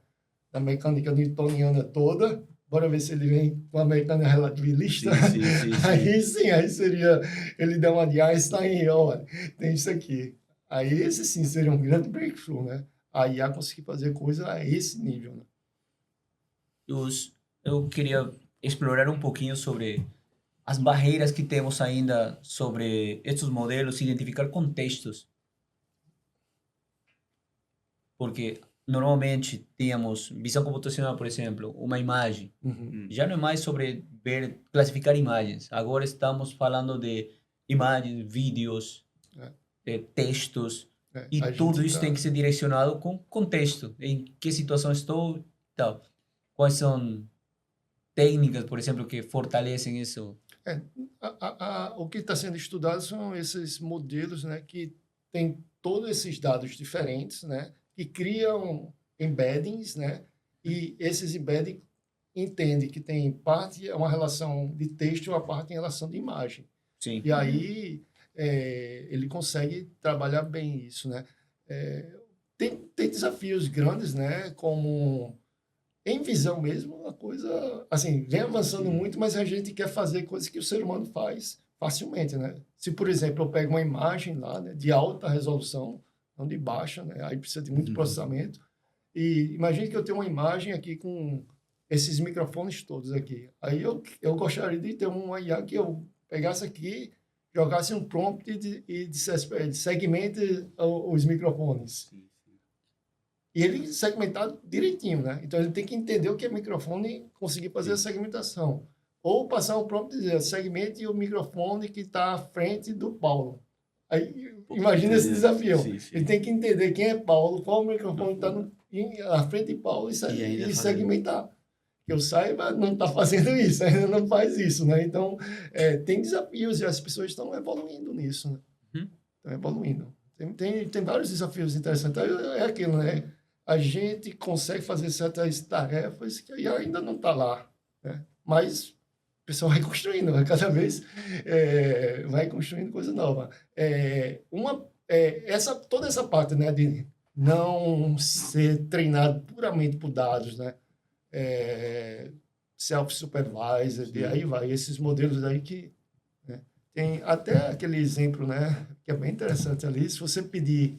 Da mecânica newtoniana toda. Bora ver se ele vem com a mecânica relativista. Sim. Aí seria... Ele dá uma de Einstein e, olha, tem isso aqui. Aí esse, sim, seria um grande breakthrough, né? A IA conseguir fazer coisa a esse nível, né? Eu queria explorar um pouquinho sobre as barreiras que temos ainda sobre estes modelos, identificar contextos. Porque normalmente tínhamos visão computacional, por exemplo, uma imagem. Já não é mais sobre classificar imagens. Agora estamos falando de imagens, vídeos, textos. E tudo isso tem que ser direcionado com contexto. Em que situação estou e tal. Quais são técnicas, por exemplo, que fortalecem isso? O que está sendo estudado são esses modelos, né, que têm todos esses dados diferentes, né, que criam embeddings, né, e esses embeddings entendem que tem parte é uma relação de texto e uma parte em relação de imagem. Sim. E aí ele consegue trabalhar bem isso, né? Tem desafios grandes, né, como... Em visão mesmo, a coisa, assim, vem avançando muito, mas a gente quer fazer coisas que o ser humano faz facilmente, né? Se, por exemplo, eu pego uma imagem lá, né, de alta resolução, não de baixa, né? Aí precisa de muito processamento. E imagine que eu tenho uma imagem aqui com esses microfones todos aqui. Aí eu gostaria de ter uma IA que eu pegasse aqui, jogasse um prompt e dissesse para ele, segmente os microfones. E ele segmentado direitinho, né? Então, ele tem que entender o que é microfone e conseguir fazer a segmentação. Ou passar o próprio dizer, segmente o microfone que está à frente do Paulo. Aí, imagina esse desafio. Sim. Ele tem que entender quem é Paulo, qual microfone está à frente de Paulo e segmentar. Que eu saiba, não está fazendo isso, ainda não faz isso, né? Então, tem desafios e as pessoas estão evoluindo nisso, né? Estão evoluindo. Tem vários desafios interessantes. Aquilo, né? A gente consegue fazer certas tarefas que ainda não está lá. né? Mas o pessoal vai construindo, né? Cada vez vai construindo coisa nova. Toda essa parte, né, de não ser treinado puramente por dados, né? Self-supervised, e aí vai. Esses modelos aí que... né? Tem até aquele exemplo, né, que é bem interessante ali. Se você pedir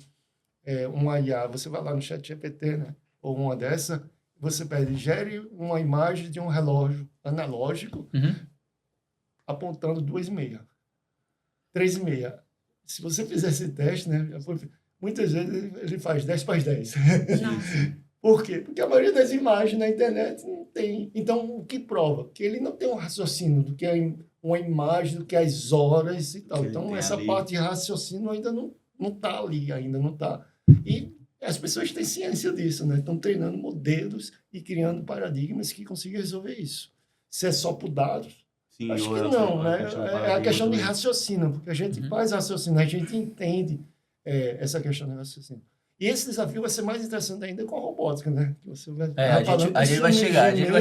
uma IA, você vai lá no ChatGPT, né, ou uma dessa, você pede, gere uma imagem de um relógio analógico apontando 2,5, 3,5. Se você fizer esse teste, né, muitas vezes ele faz 10 para as 10. Nossa. Por quê? Porque a maioria das imagens na internet não tem. Então, o que prova? Que ele não tem um raciocínio do que é uma imagem, do que as horas e tal. Que Então, tem essa ali. parte de raciocínio ainda não está ali, ainda não está. E as pessoas têm ciência disso, né? Estão treinando modelos e criando paradigmas que consigam resolver isso. Se é só por dados, Sim, acho ou que é não, né? questão de É a paradigma questão de também. raciocínio, porque a gente faz raciocínio, a gente entende essa questão de raciocínio. E esse desafio vai ser mais interessante ainda com a robótica, né? Que você vai a gente vai chegar aí. A gente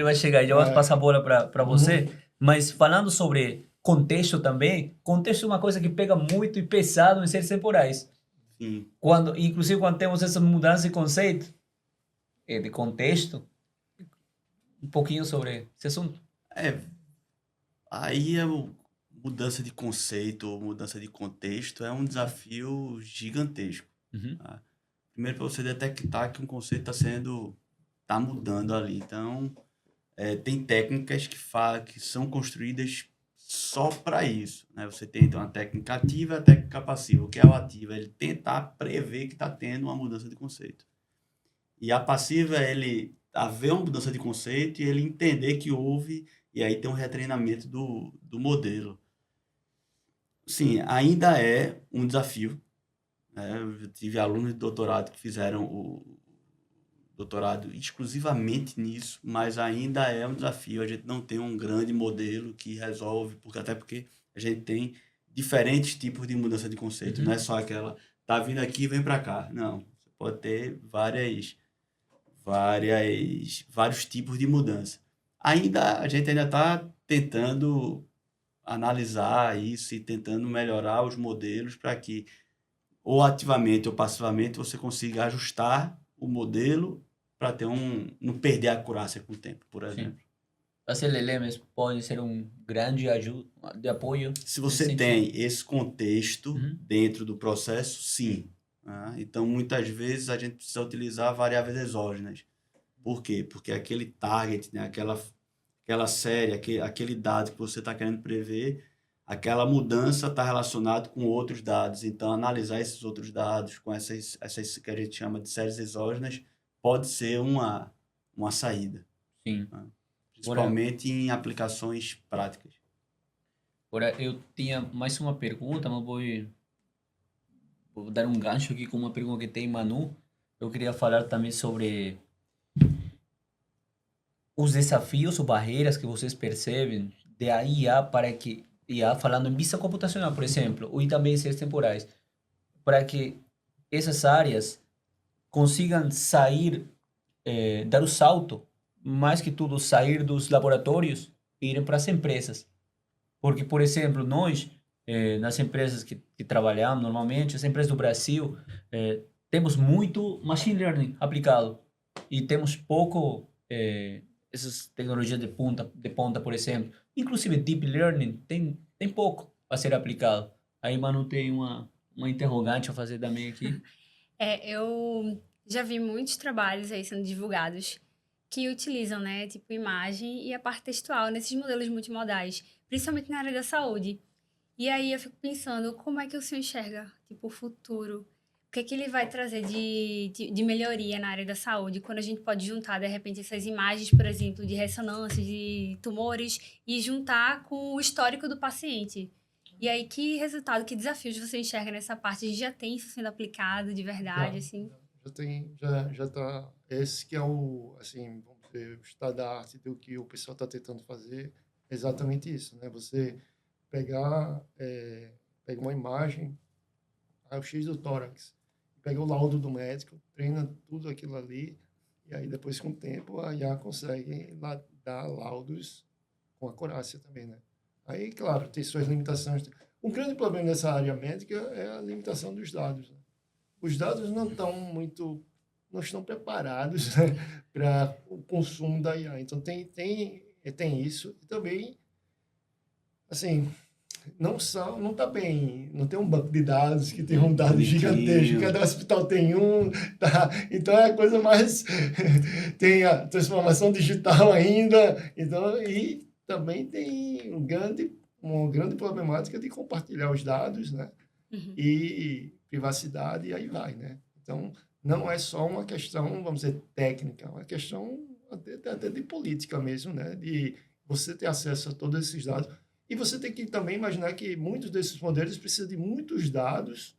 vai chegar aí. Eu vou passar a bola para você. Mas falando sobre contexto também, contexto é uma coisa que pega muito e pesado em séries temporais. Sim. Inclusive, quando temos essa mudança de conceito, de contexto, um pouquinho sobre esse assunto. Aí mudança de conceito, mudança de contexto é um desafio gigantesco. Tá? Primeiro, para você detectar que um conceito está mudando ali. Então, tem técnicas que são construídas só para isso. Né? Você tem então, a técnica ativa e a técnica passiva. O que é o ativo? É ele tentar prever que está tendo uma mudança de conceito. E a passiva é ele haver uma mudança de conceito e ele entender que houve, e aí tem um retreinamento do modelo. Sim, ainda é um desafio. Né? Eu tive alunos de doutorado que fizeram o doutorado exclusivamente nisso, mas ainda é um desafio. A gente não tem um grande modelo que resolve, até porque a gente tem diferentes tipos de mudança de conceito. Não é só aquela, tá vindo aqui, vem para cá. Não, você pode ter vários tipos de mudança. A gente ainda está tentando analisar isso e tentando melhorar os modelos para que, ou ativamente ou passivamente, você consiga ajustar o modelo para não perder a acurácia com o tempo, por exemplo. Sim. As LLMs podem ser um grande de apoio. Se você tem esse contexto dentro do processo, sim. Então, muitas vezes, a gente precisa utilizar variáveis exógenas. Por quê? Porque aquele target, né, aquela série, aquele dado que você está querendo prever, aquela mudança está relacionada com outros dados. Então, analisar esses outros dados com essas que a gente chama de séries exógenas pode ser uma saída. Sim. Né? Principalmente em aplicações práticas. Agora, eu tinha mais uma pergunta, mas vou dar um gancho aqui com uma pergunta que tem Manu. Eu queria falar também sobre os desafios ou barreiras que vocês percebem de a IA para que IA falando em vista computacional, por exemplo, e também em séries temporais, para que essas áreas consigam sair, dar o salto, mais que tudo sair dos laboratórios e irem para as empresas. Porque, por exemplo, nós, nas empresas que trabalhamos normalmente, as empresas do Brasil, temos muito machine learning aplicado e temos pouco essas tecnologias de ponta, por exemplo. Inclusive, deep learning tem pouco a ser aplicado. Aí, Manu, tem uma interrogante a fazer também aqui. Eu já vi muitos trabalhos aí sendo divulgados que utilizam, né, tipo imagem e a parte textual nesses modelos multimodais, principalmente na área da saúde. E aí eu fico pensando, como é que o senhor enxerga, tipo, o futuro? O que é que ele vai trazer de melhoria na área da saúde, quando a gente pode juntar, de repente, essas imagens, por exemplo, de ressonância, de tumores, e juntar com o histórico do paciente? E aí, que resultado, que desafios você enxerga nessa parte? A gente já tem isso sendo aplicado de verdade, assim? Já tá. Esse que é o, assim, vamos dizer, o estado da arte do que o pessoal está tentando fazer, é exatamente isso, né? Você pega uma imagem, raio-x do tórax, pega o laudo do médico, treina tudo aquilo ali, e aí depois, com o tempo, a IA consegue lá dar laudos com acurácia também, né? Aí, claro, tem suas limitações. Um grande problema nessa área médica é a limitação dos dados, né? Os dados não estão preparados, né, para o consumo da IA. Então, tem isso. E também, assim, não está bem, não tem um banco de dados que tem um dado gigantesco, cada hospital tem um, tá? Então é a coisa mais tem a transformação digital ainda, então, e também tem uma grande problemática de compartilhar os dados, né? E privacidade, e aí vai, né? Então não é só uma questão, vamos dizer, técnica, é uma questão até de política mesmo, né? De você ter acesso a todos esses dados. E você tem que também imaginar que muitos desses modelos precisam de muitos dados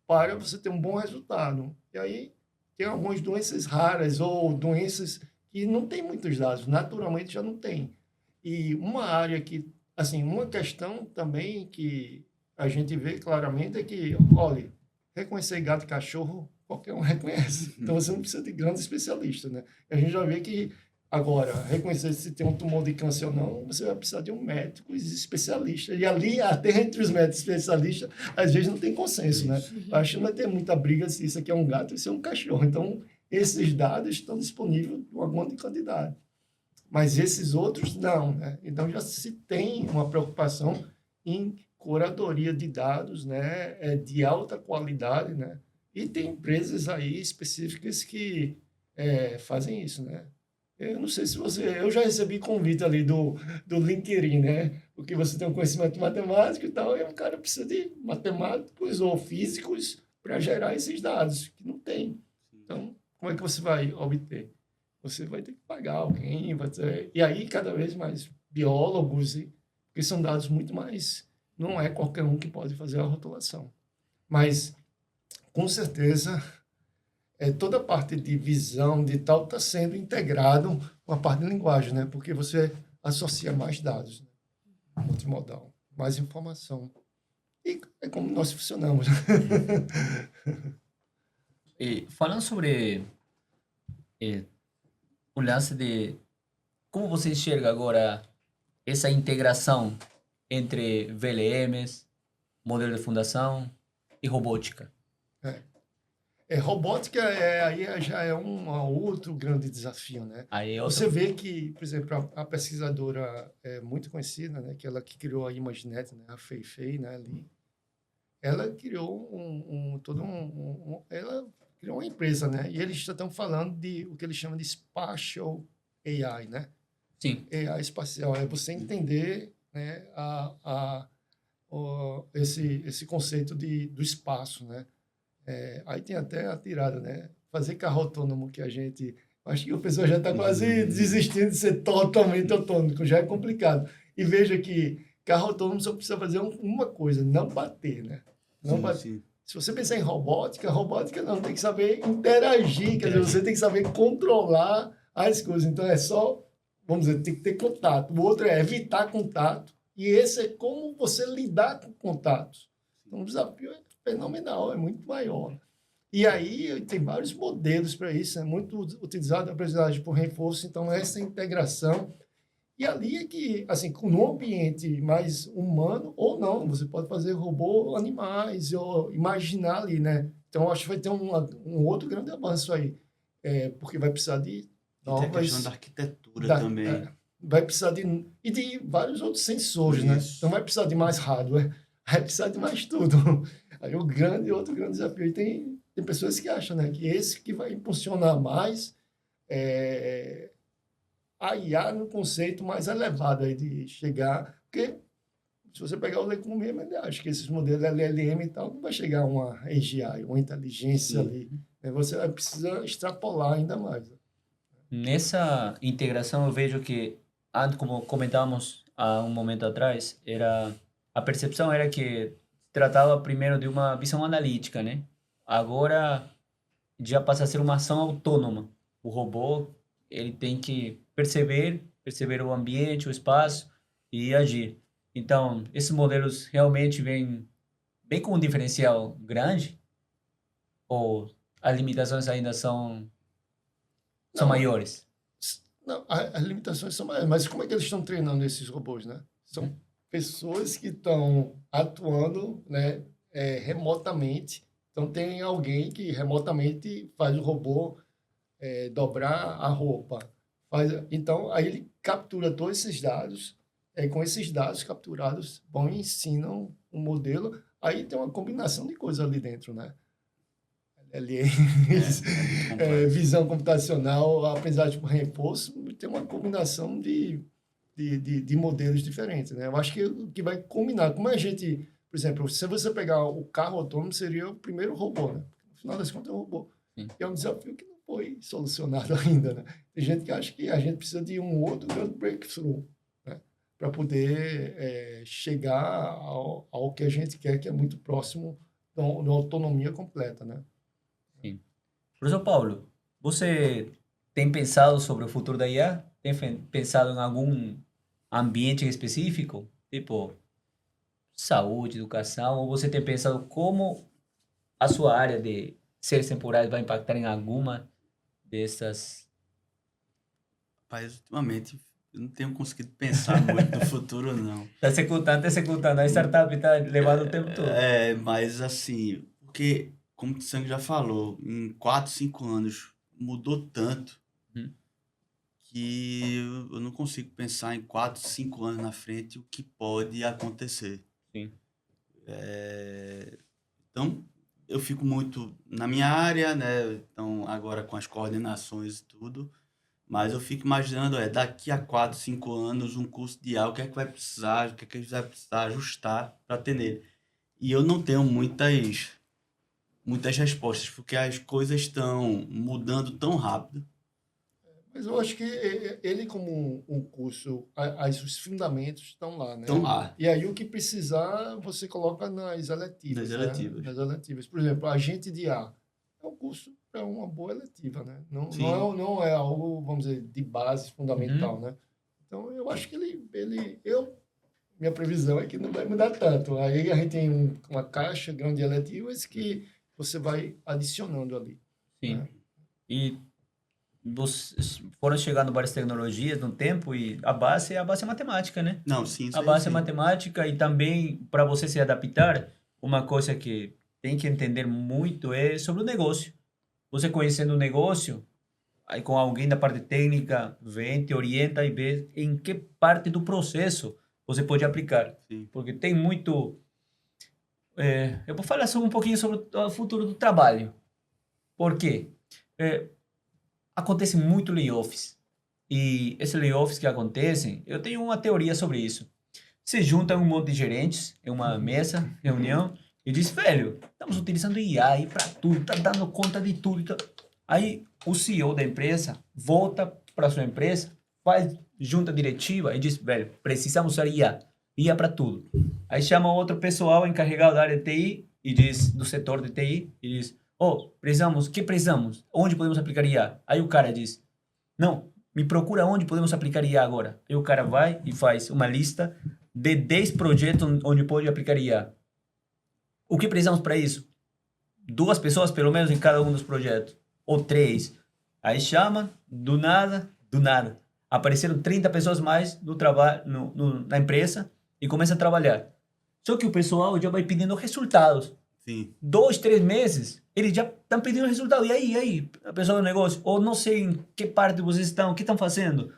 para você ter um bom resultado. E aí tem algumas doenças raras ou doenças que não têm muitos dados, naturalmente já não tem. E uma área que, assim, uma questão também que a gente vê claramente é que, olha, reconhecer gato e cachorro, qualquer um reconhece. Então você não precisa de grandes especialistas, né? E a gente já vê que agora, reconhecer se tem um tumor de câncer ou não, você vai precisar de um médico especialista. E ali, até entre os médicos especialistas, às vezes não tem consenso, né? Acho que não vai ter muita briga se isso aqui é um gato ou se é um cachorro. Então, esses dados estão disponíveis para uma grande quantidade. Mas esses outros, não, né? Então, já se tem uma preocupação em curadoria de dados, né? De alta qualidade, né? E tem empresas aí específicas que fazem isso, né? Eu não sei se eu já recebi convite ali do LinkedIn, né? Porque você tem um conhecimento matemático e tal, e o cara precisa de matemáticos ou físicos para gerar esses dados, que não tem. Então, como é que você vai obter? Você vai ter que pagar alguém, e aí cada vez mais biólogos, porque são dados muito mais... Não é qualquer um que pode fazer a rotulação. Mas, com certeza... toda a parte de visão, de tal, está sendo integrado com a parte de linguagem, né? Porque você associa mais dados, né? Multimodal, mais informação. E é como nós funcionamos. E falando sobre o lance de como você enxerga agora essa integração entre VLMs, modelo de fundação e robótica. Robótica aí já é um outro grande desafio, né? Aí você vê que, por exemplo, a pesquisadora muito conhecida, né, que ela que criou a ImageNet, né, a Fei Fei, né, ali, ela criou ela criou uma empresa, né? E eles já estão falando de o que eles chamam de Spatial AI, né? Sim. AI espacial é você entender, né, esse conceito do espaço, né? Aí tem até a tirada, né? Fazer carro autônomo, que a gente... Acho que o pessoal já está quase desistindo de ser totalmente autônomo, já é complicado. E veja que carro autônomo só precisa fazer uma coisa, não bater, né? Não bater. Sim. Se você pensar em robótica não, tem que saber interagir, quer dizer, você tem que saber controlar as coisas. Então, é só, vamos dizer, tem que ter contato. O outro é evitar contato, e esse é como você lidar com contatos. Então, o desafio é fenomenal, é muito maior. E aí tem vários modelos para isso, é muito utilizado a aprendizagem por reforço, então essa integração. E ali é que, assim, no ambiente mais humano, ou não, você pode fazer robô animais, ou imaginar ali, né? Então, acho que vai ter um outro grande avanço aí, porque vai precisar de novas... E tem a questão da arquitetura também. Vai precisar e de vários outros sensores, né? Então, vai precisar de mais hardware, vai precisar de mais tudo. Aí outro grande desafio. E tem pessoas que acham, né, que esse que vai impulsionar mais a IA no conceito mais elevado aí de chegar... Porque se você pegar o Lecun mesmo, ele acha que esses modelos LLM e tal, não vai chegar a uma AGI, uma inteligência ali. Você vai precisar extrapolar ainda mais. Nessa integração, eu vejo que, como comentávamos há um momento atrás, a percepção era que tratava primeiro de uma visão analítica, né? Agora já passa a ser uma ação autônoma. O robô, ele tem que perceber o ambiente, o espaço e agir. Então, esses modelos realmente vêm bem com um diferencial grande? Ou as limitações ainda são maiores? Não, as limitações são maiores, mas como é que eles estão treinando esses robôs, né? São pessoas que estão atuando, né, remotamente. Então, tem alguém que remotamente faz o robô dobrar a roupa. Então, aí ele captura todos esses dados, com esses dados capturados, vão e ensinam um modelo. Aí tem uma combinação de coisas ali dentro, né? LLMs, muito complexo. visão computacional, aprendizagem por reforço, tem uma combinação de modelos diferentes, né? Eu acho que o que vai combinar, como a gente, por exemplo, se você pegar o carro autônomo, seria o primeiro robô, né? No final das contas, é um robô. Sim. E é um desafio que não foi solucionado ainda, né? Tem gente que acha que a gente precisa de um outro grande breakthrough, né? Para poder chegar ao que a gente quer, que é muito próximo da autonomia completa, né? Sim. Professor Paulo, você tem pensado sobre o futuro da IA? Tem pensado em algum ambiente específico? Tipo, saúde, educação? Ou você tem pensado como a sua área de seres temporais vai impactar em alguma dessas? Rapaz, ultimamente eu não tenho conseguido pensar muito no futuro, não. Está se executando. A startup está levando o tempo todo. Mas assim, porque, como o Tsang já falou, em 4, 5 anos mudou tanto Uhum. que eu não consigo pensar em 4, 5 anos na frente o que pode acontecer. Sim. Então, eu fico muito na minha área, né? Então, agora com as coordenações e tudo, mas eu fico imaginando, daqui a 4, 5 anos, um curso de IA, o que é que vai precisar, o que é que a gente vai precisar ajustar para ter nele. E eu não tenho muitas respostas, porque as coisas estão mudando tão rápido. Mas eu acho que ele, como um curso, os fundamentos estão lá, né? Estão lá. E aí o que precisar, você coloca nas Nas eletivas, eletivas. né? Nas eletivas. Por exemplo, agente de A é um curso para uma boa eletiva, né? Sim. Não é algo, vamos dizer, de base fundamental, né? Então, eu acho que minha previsão é que não vai mudar tanto. Aí a gente tem uma caixa grande de eletivas que você vai adicionando ali. Sim. né? E foram chegando várias tecnologias no tempo e a base é matemática, né? Não, sim, isso A aí base é sim. matemática e também para você se adaptar, uma coisa que tem que entender muito é sobre o negócio. Você conhecendo o negócio, aí com alguém da parte técnica, vem, te orienta e vê em que parte do processo você pode aplicar. Sim. Porque tem muito... eu vou falar um pouquinho sobre o futuro do trabalho. Por quê? Acontece muito layoffs. E esses layoffs que acontecem, eu tenho uma teoria sobre isso. Se juntam um monte de gerentes em uma mesa, reunião, e diz, velho, estamos utilizando IA aí para tudo, tá dando conta de tudo. Aí o CEO da empresa volta para sua empresa, faz junta diretiva e diz, velho, precisamos usar IA para tudo. Aí chama outro pessoal encarregado da área de TI e diz, do setor de TI, e diz, precisamos, que precisamos? Onde podemos aplicar IA? Aí o cara diz, não, me procura onde podemos aplicar IA agora. Aí o cara vai e faz uma lista de 10 projetos onde pode aplicar IA. O que precisamos para isso? 2 pessoas, pelo menos, em cada um dos projetos. Ou 3. Aí chama, do nada. Apareceram 30 pessoas mais no trabalho, na empresa e começa a trabalhar. Só que o pessoal já vai pedindo resultados. Sim. 2, 3 meses, eles já estão pedindo resultado. E aí, a pessoa do negócio? Ou não sei em que parte vocês estão, o que estão fazendo?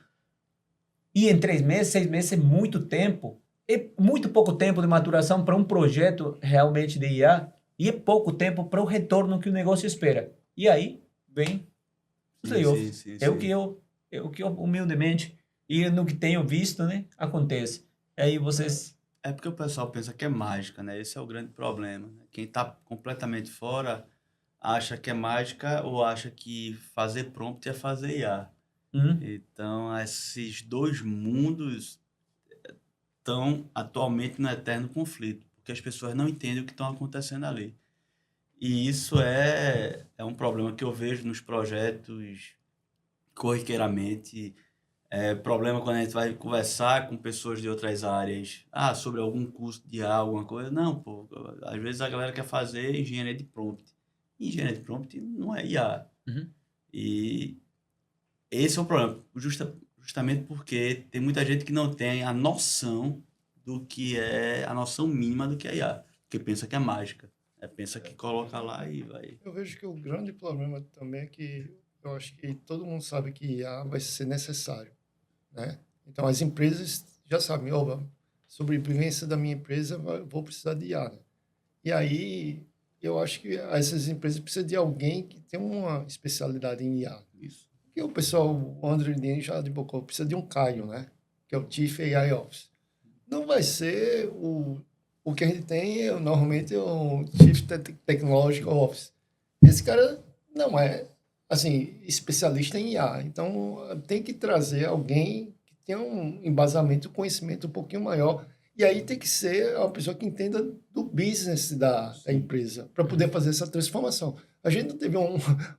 E em 3 meses, 6 meses é muito tempo. É muito pouco tempo de maturação para um projeto realmente de IA. E é pouco tempo para o retorno que o negócio espera. E aí, vem os layoffs. Sim. É o que eu humildemente, e no que tenho visto, né, acontece. Aí vocês... É porque o pessoal pensa que é mágica, né? Esse é o grande problema, né? Quem está completamente fora acha que é mágica ou acha que fazer prompt é fazer IA. Então, esses dois mundos estão atualmente no eterno conflito, porque as pessoas não entendem o que estão acontecendo ali. E isso é um problema que eu vejo nos projetos corriqueiramente. Problema quando a gente vai conversar com pessoas de outras áreas, sobre algum curso de IA, alguma coisa. Não, pô, às vezes a galera quer fazer engenharia de prompt. Engenharia de prompt não é IA. Uhum. E esse é o problema. Justamente porque tem muita gente que não tem a noção do que é, a noção mínima do que é IA. Porque pensa que é mágica. Pensa que coloca lá e vai. Eu vejo que o grande problema também é que eu acho que todo mundo sabe que IA vai ser necessário, né? Então, as empresas já sabem, opa, sobrevivência da minha empresa, vou precisar de IA, né? E aí, eu acho que essas empresas precisam de alguém que tem uma especialidade em IA. Isso. Porque o pessoal, o Andrew Dean já advogou, precisa de um Caio, né? Que é o Chief AI Officer. Não vai ser o que a gente tem, normalmente, é o Chief Technological Officer. Esse cara não é, assim, especialista em IA. Então, tem que trazer alguém que tenha um embasamento, conhecimento um pouquinho maior. E aí tem que ser uma pessoa que entenda do business da empresa, para poder fazer essa transformação. A gente não teve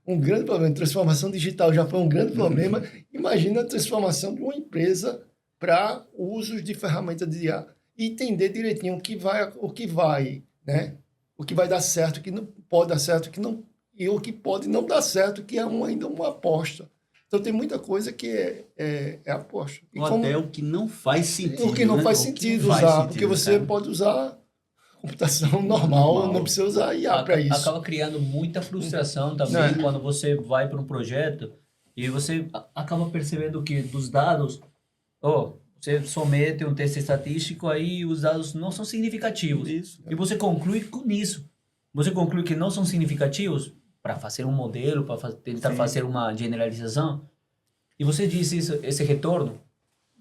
um grande problema. Transformação digital já foi um grande problema. Imagina a transformação de uma empresa para usos de ferramentas de IA. E entender direitinho o que vai, né? O que vai dar certo, o que não pode dar certo, o que não, e o que pode não dar certo, que é ainda uma aposta. Então, tem muita coisa que é aposta. E Ou até o que não faz sentido. O que não faz sentido usar, porque você pode usar computação normal, não precisa usar IA para isso. Acaba criando muita frustração também quando você vai para um projeto e você acaba percebendo que dos dados, você somete um teste estatístico, aí os dados não são significativos. Isso. E você conclui com isso. Você conclui que não são significativos para fazer um modelo, para tentar fazer uma generalização. E você disse esse retorno,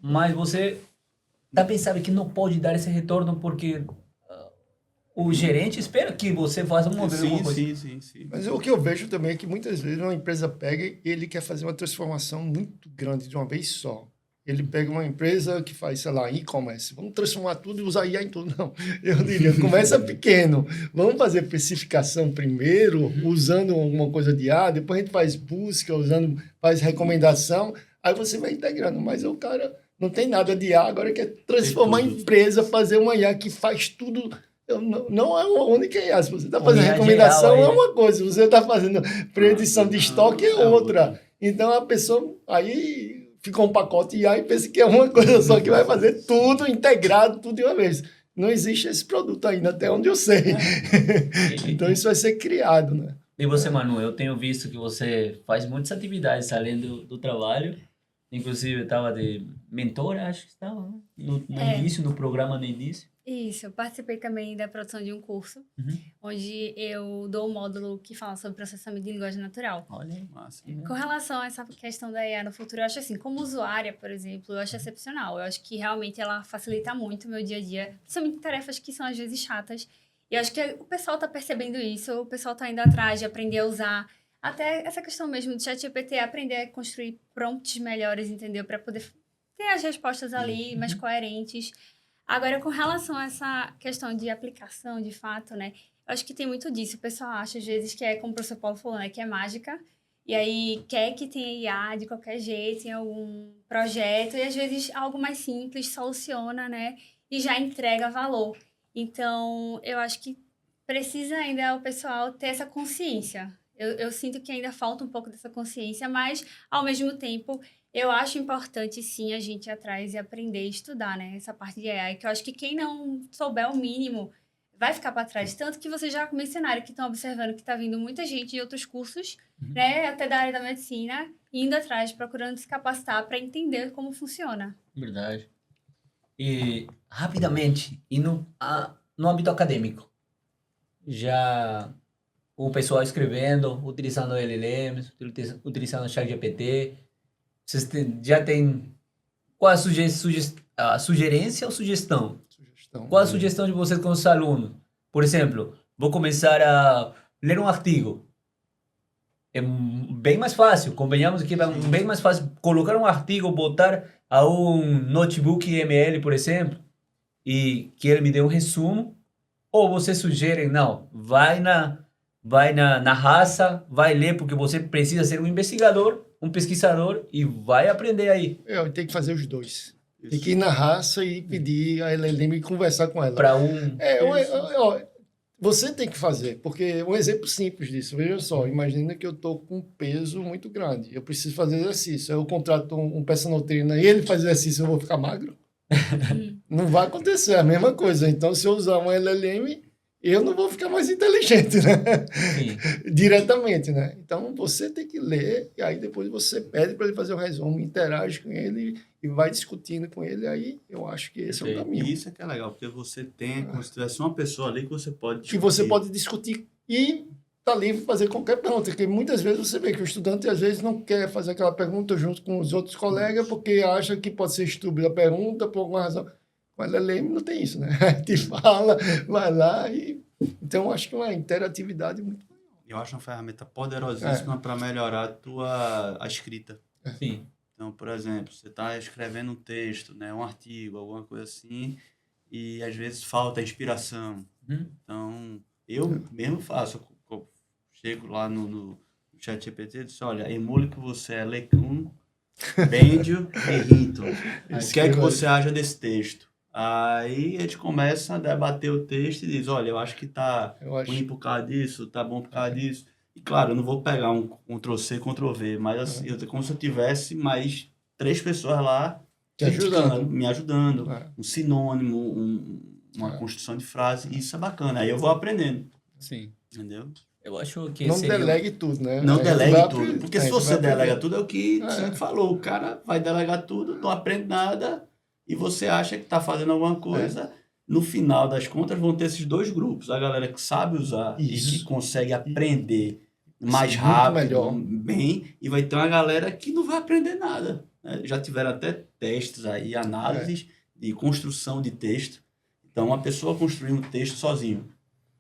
mas você também sabe que não pode dar esse retorno porque o gerente espera que você faça um modelo. Sim. Mas o que eu vejo também é que muitas vezes uma empresa pega e ele quer fazer uma transformação muito grande de uma vez só. Ele pega uma empresa que faz, sei lá, e-commerce. Vamos transformar tudo e usar IA em tudo. Não, eu diria, começa pequeno. Vamos fazer especificação primeiro, usando alguma coisa de IA. Depois a gente faz busca, faz recomendação. Aí você vai integrando. Mas o cara não tem nada de IA, agora quer transformar a empresa, fazer uma IA que faz tudo. Não é uma única IA. Se você está fazendo recomendação, é uma coisa. Se você está fazendo predição de estoque, é outra. Então, a pessoa... Aí... Ficou um pacote IA e pensa que é uma coisa só que vai fazer tudo integrado, tudo de uma vez. Não existe esse produto ainda, até onde eu sei. Então, isso vai ser criado, né? E você, Manu, eu tenho visto que você faz muitas atividades além do trabalho. Inclusive, estava de mentora, acho que estava, no início, no programa no início. Isso, eu participei também da produção de um curso, onde eu dou um módulo que fala sobre processamento de linguagem natural. Olha aí. Massa. Com relação a essa questão da IA no futuro, eu acho assim, como usuária, por exemplo, eu acho excepcional. Eu acho que realmente ela facilita muito o meu dia a dia, principalmente tarefas que são às vezes chatas. E eu acho que o pessoal está percebendo isso, o pessoal está indo atrás de aprender a usar. Até essa questão mesmo do ChatGPT, aprender a construir prompts melhores, entendeu? Para poder ter as respostas ali mais coerentes. Agora, com relação a essa questão de aplicação, de fato, né? Eu acho que tem muito disso. O pessoal acha, às vezes, que é, como o professor Paulo falou, né? Que é mágica. E aí, quer que tenha IA de qualquer jeito, em algum projeto. E, às vezes, algo mais simples soluciona, né? E já entrega valor. Então, eu acho que precisa ainda o pessoal ter essa consciência. Eu sinto que ainda falta um pouco dessa consciência, mas, ao mesmo tempo... Eu acho importante, sim, a gente ir atrás e aprender e estudar, né? Essa parte de AI, que eu acho que quem não souber o mínimo vai ficar para trás. Tanto que vocês já mencionaram que estão observando que está vindo muita gente de outros cursos, né? Até da área da medicina, indo atrás, procurando se capacitar para entender como funciona. Verdade. E, rapidamente, e no âmbito acadêmico, já o pessoal escrevendo, utilizando LLMs, utilizando o ChatGPT... Vocês já tem qual a sugerência ou sugestão? Qual a sugestão de vocês com os alunos? Por exemplo, vou começar a ler um artigo. É bem mais fácil, convenhamos que é bem mais fácil colocar um artigo, botar a um notebook ML, por exemplo, e que ele me dê um resumo, ou vocês sugerem, não, vai na raça, vai ler porque você precisa ser um investigador, um pesquisador e vai aprender aí. Tem que fazer os dois. Isso. Tem que ir na raça e pedir a LLM e conversar com ela. Para um... Você tem que fazer, porque um exemplo simples disso, veja só, imagina que eu estou com um peso muito grande, eu preciso fazer exercício, eu contrato um personal trainer e ele faz exercício, eu vou ficar magro? Não vai acontecer, é a mesma coisa. Então, se eu usar um LLM, eu não vou ficar mais inteligente, né? Sim. Diretamente, né? Então, você tem que ler, e aí depois você pede para ele fazer um resumo, interage com ele e vai discutindo com ele, aí eu acho que esse é o caminho. E isso é que é legal, porque você tem como se tivesse uma pessoa ali que você pode discutir. Que você pode discutir e tá livre para fazer qualquer pergunta, porque muitas vezes você vê que o estudante às vezes não quer fazer aquela pergunta junto com os outros colegas porque acha que pode ser estúpida a pergunta por alguma razão. Com a LLM não tem isso, né? Te fala, vai lá e... Então, eu acho que é uma interatividade muito... Eu acho uma ferramenta poderosíssima para melhorar a escrita. Sim. Então, por exemplo, você está escrevendo um texto, né, um artigo, alguma coisa assim, e às vezes falta inspiração. Então, eu mesmo faço. Eu chego lá no ChatGPT e digo, olha, emule que você é Lecun, Bendio e Hinton. O que é que você acha desse texto? Aí a gente começa a debater o texto e diz, olha, eu acho que tá ruim por causa disso, tá bom por causa disso. E claro, eu não vou pegar um Ctrl-C, Ctrl-V, mas assim, como se eu tivesse mais 3 pessoas lá me ajudando. Um sinônimo, uma construção de frase, isso é bacana. Aí eu vou aprendendo. Sim. Entendeu? Eu acho que não delegue tudo, né? Não delegue tudo. Porque se você delega tudo, é o que você falou. O cara vai delegar tudo, não aprende nada, e você acha que está fazendo alguma coisa. No final das contas, vão ter esses 2 grupos. A galera que sabe usar e que consegue aprender mais rápido, bem, e vai ter uma galera que não vai aprender nada. Né? Já tiveram até testes aí, análises de construção de texto. Então, uma pessoa construir um texto sozinho,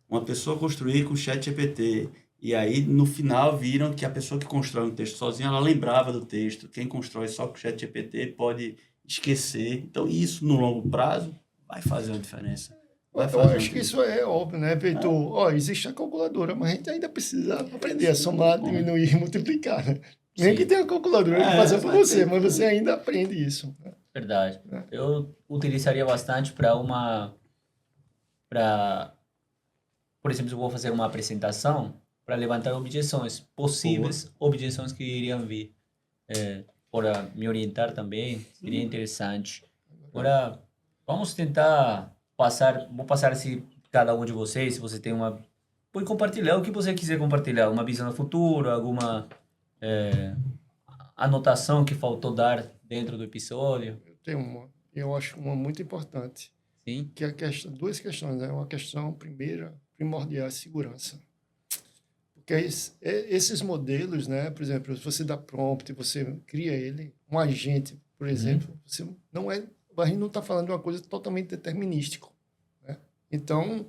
uma pessoa construir com o ChatGPT, e aí no final viram que a pessoa que constrói um texto sozinha, ela lembrava do texto. Quem constrói só com o ChatGPT pode esquecer. Então, isso no longo prazo vai fazer uma diferença. Eu acho que isso é óbvio, né, Heitor? Existe a calculadora, mas a gente ainda precisa aprender a somar, diminuir e multiplicar, né? Nem que tenha a calculadora que fazer por você, mas você ainda aprende isso. Né? Verdade. Eu utilizaria bastante por exemplo, eu vou fazer uma apresentação para levantar objeções, possíveis objeções que iriam vir. Para me orientar também, seria interessante. Agora, vamos tentar vou passar se cada um de vocês, se você tem pode compartilhar o que você quiser compartilhar, uma visão do futuro, alguma anotação que faltou dar dentro do episódio. Eu acho uma muito importante. Sim. Que duas questões, né? Uma questão primordial é segurança. Porque esses modelos, né? Por exemplo, se você dá prompt, você cria ele, um agente, por exemplo, a gente não está falando de uma coisa totalmente determinística. Né? Então,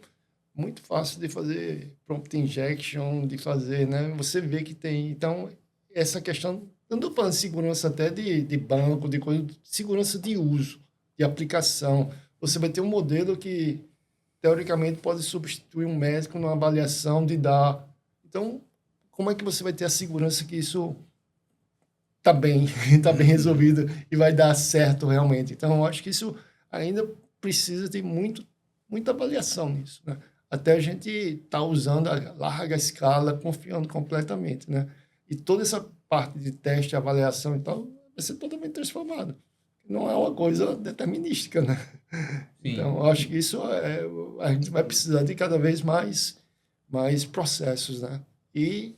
muito fácil de fazer prompt injection, de fazer, né? Você vê que tem... Então, essa questão, não estou falando de segurança até de banco, de coisa, segurança de uso, de aplicação. Você vai ter um modelo que, teoricamente, pode substituir um médico numa avaliação de dar... Então, como é que você vai ter a segurança que isso está bem resolvido e vai dar certo realmente? Então, eu acho que isso ainda precisa de muita avaliação nisso, né? Até a gente estar usando a larga escala, confiando completamente, né? E toda essa parte de teste, avaliação e tal, vai ser totalmente transformada. Não é uma coisa determinística, né? Sim. Então, eu acho que isso a gente vai precisar de cada vez mais processos, né? E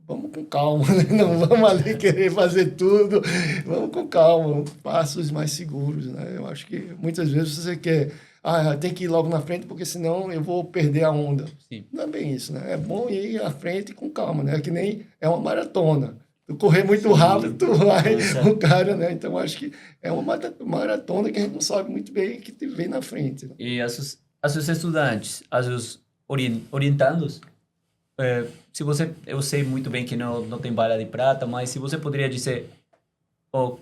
vamos com calma, né? Não vamos ali querer fazer tudo, vamos com calma, passos mais seguros, né? Eu acho que muitas vezes você quer, tem que ir logo na frente porque senão eu vou perder a onda. Sim. Não é bem isso, né? É bom ir à frente com calma, né? Que nem é uma maratona. Tu correr muito rápido, tu vai o cara, né? Então, acho que é uma maratona que a gente não sabe muito bem o que vem na frente. Né? E a seus estudantes, a seus orientandos, eu sei muito bem que não tem bala de prata, mas se você poderia dizer,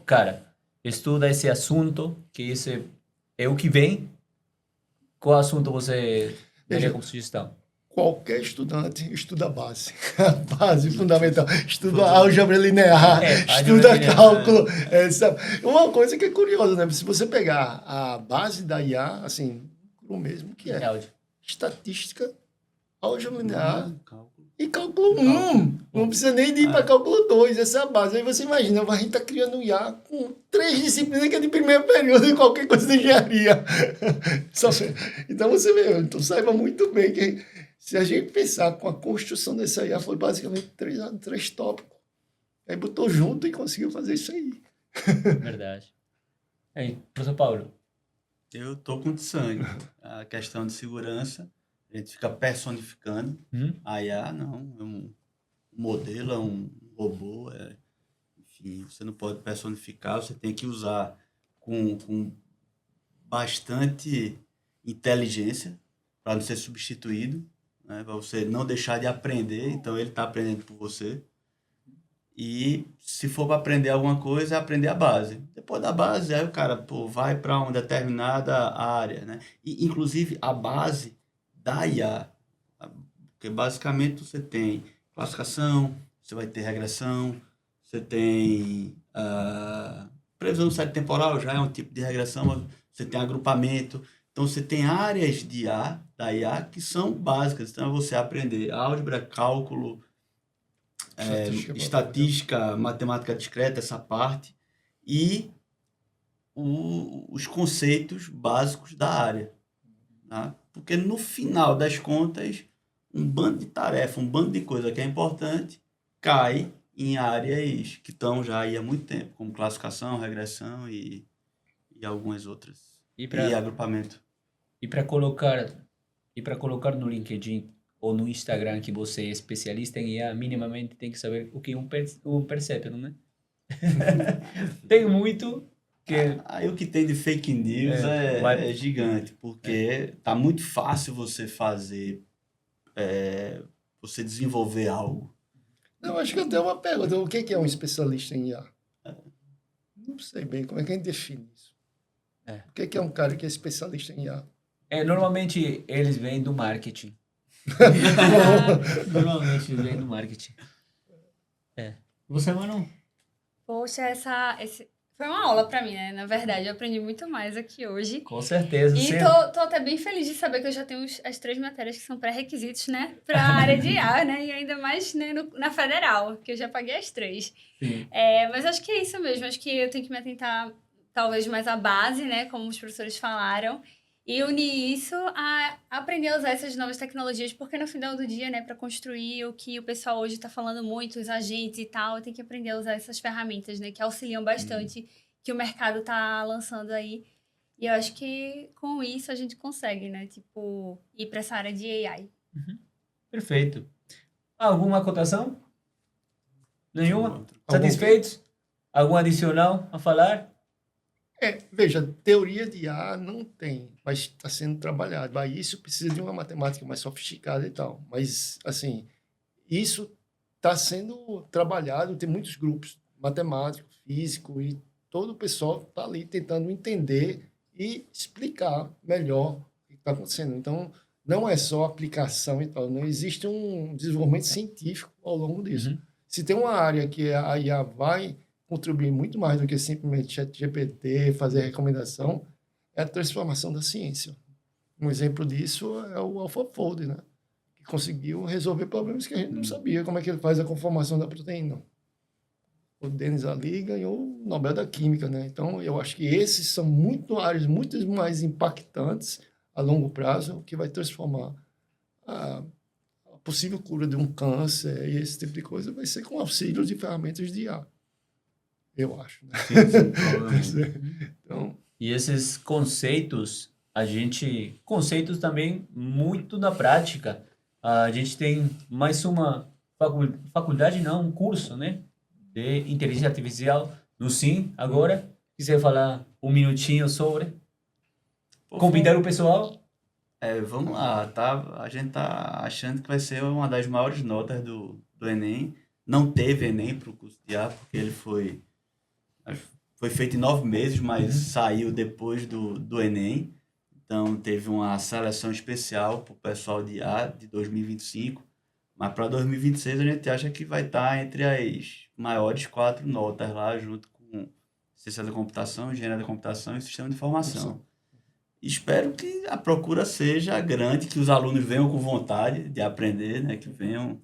cara, estuda esse assunto, que esse é o que vem, qual assunto você daria como sugestão? Qualquer estudante estuda a base. A base fundamental. Estuda álgebra linear, estuda cálculo. Uma coisa que é curiosa, né? Se você pegar a base da IA, assim, o mesmo que é. estatística, álgebra linear Cálculo. e cálculo 1. Não precisa nem de ir para cálculo 2, essa é a base. Aí você imagina, a gente está criando IA com 3 disciplinas que é de primeiro período em qualquer coisa de engenharia. Então você vê, então saiba muito bem que se a gente pensar com a construção dessa IA, foi basicamente 3 tópicos. Aí botou junto e conseguiu fazer isso aí. Verdade. Aí, professor Paulo. Eu tô com sangue. A questão de segurança, a gente fica personificando. A IA, não, é um modelo, é um robô. Enfim, você não pode personificar, você tem que usar com bastante inteligência para não ser substituído, né? Para você não deixar de aprender. Então, ele está aprendendo por você. E se for para aprender alguma coisa, é aprender a base. Depois da base, aí o cara vai para uma determinada área, né? E, inclusive, a base da IA. Porque, basicamente, você tem classificação, você vai ter regressão, você tem previsão do série temporal, já é um tipo de regressão, mas você tem agrupamento. Então, você tem áreas de da IA que são básicas. Então, você aprender álgebra, cálculo, estatística, matemática discreta, essa parte, e os conceitos básicos da área. Tá? Porque, no final das contas, um bando de tarefa, um bando de coisa que é importante, cai em áreas que estão já aí há muito tempo, como classificação, regressão e algumas outras. E agrupamento. E para colocar no LinkedIn ou no Instagram que você é especialista em IA, minimamente tem que saber o que um percebe, não é? Tem muito que... Aí o que tem de fake news é gigante, porque tá muito fácil você fazer, você desenvolver algo. Não, acho que eu tenho uma pergunta. O que é um especialista em IA? Não sei bem como é que a gente define isso. O que é um cara que é especialista em IA? Normalmente eles vêm do marketing. Normalmente eles vêm do marketing. Você, Manu? Poxa, esse foi uma aula pra mim, né? Na verdade, eu aprendi muito mais aqui hoje. Com certeza. E tô até bem feliz de saber que eu já tenho as 3 matérias que são pré-requisitos, né? Pra área de IA, né? E ainda mais, né, na federal, que eu já paguei as 3. Sim. Mas acho que é isso mesmo. Acho que eu tenho que me atentar, talvez, mais à base, né? Como os professores falaram. E unir isso a aprender a usar essas novas tecnologias, porque no final do dia, né, para construir o que o pessoal hoje está falando muito, os agentes e tal, tem que aprender a usar essas ferramentas, né, que auxiliam bastante, que o mercado está lançando aí. E eu acho que com isso a gente consegue, né, tipo, ir para essa área de AI. Perfeito. Alguma cotação? Nenhuma? Satisfeitos? Algum adicional a falar? Veja, teoria de IA não tem, mas está sendo trabalhado. Aí isso precisa de uma matemática mais sofisticada e tal. Mas, assim, isso está sendo trabalhado, tem muitos grupos, matemático, físico, e todo o pessoal está ali tentando entender e explicar melhor o que está acontecendo. Então, não é só aplicação e tal, não existe um desenvolvimento científico ao longo disso. Se tem uma área que a IA vai contribuir muito mais do que simplesmente ChatGPT, fazer recomendação, é a transformação da ciência. Um exemplo disso é o AlphaFold, né? Que conseguiu resolver problemas que a gente não sabia como é que ele faz a conformação da proteína. O Denis Ali ganhou o Nobel da Química, né? Então, eu acho que esses são áreas muito mais impactantes a longo prazo, que vai transformar a possível cura de um câncer e esse tipo de coisa vai ser com auxílio de ferramentas de IA. Eu acho. Né? Sim, então... E esses conceitos, conceitos também muito na prática. A gente tem mais uma faculdade, não, um curso, né, de inteligência artificial no SIM agora. Quiser falar um minutinho sobre? Convidar o pessoal? Vamos lá, tá? A gente tá achando que vai ser uma das maiores notas do Enem. Não teve Enem para o curso de IA, porque ele foi feito em 9 meses, mas saiu depois do Enem. Então, teve uma seleção especial para o pessoal de IA de 2025. Mas para 2026, a gente acha que vai estar entre as maiores 4 notas lá, junto com ciência da computação, engenharia da computação e sistema de informação. espero que a procura seja grande, que os alunos venham com vontade de aprender, né? Que venham.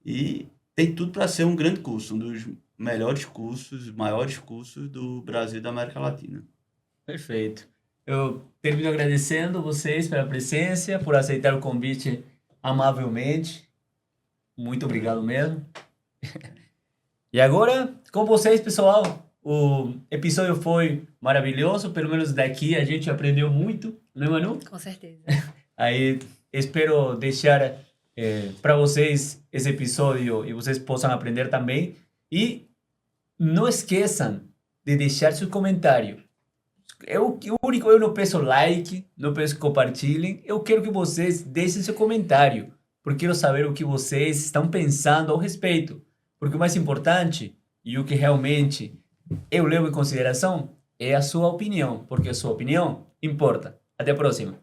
E tem tudo para ser um grande curso, um dos melhores cursos, maiores cursos do Brasil e da América Latina. Perfeito. Eu termino agradecendo vocês pela presença, por aceitar o convite amavelmente. Muito obrigado mesmo. E agora, com vocês, pessoal, o episódio foi maravilhoso, pelo menos daqui a gente aprendeu muito, não é, Manu? Com certeza. Aí espero deixar para vocês esse episódio e vocês possam aprender também. E não esqueçam de deixar seu comentário. Eu não peço like, não peço que compartilhem. Eu quero que vocês deixem seu comentário, porque quero saber o que vocês estão pensando ao respeito. Porque o mais importante e o que realmente eu levo em consideração é a sua opinião, porque a sua opinião importa. Até a próxima.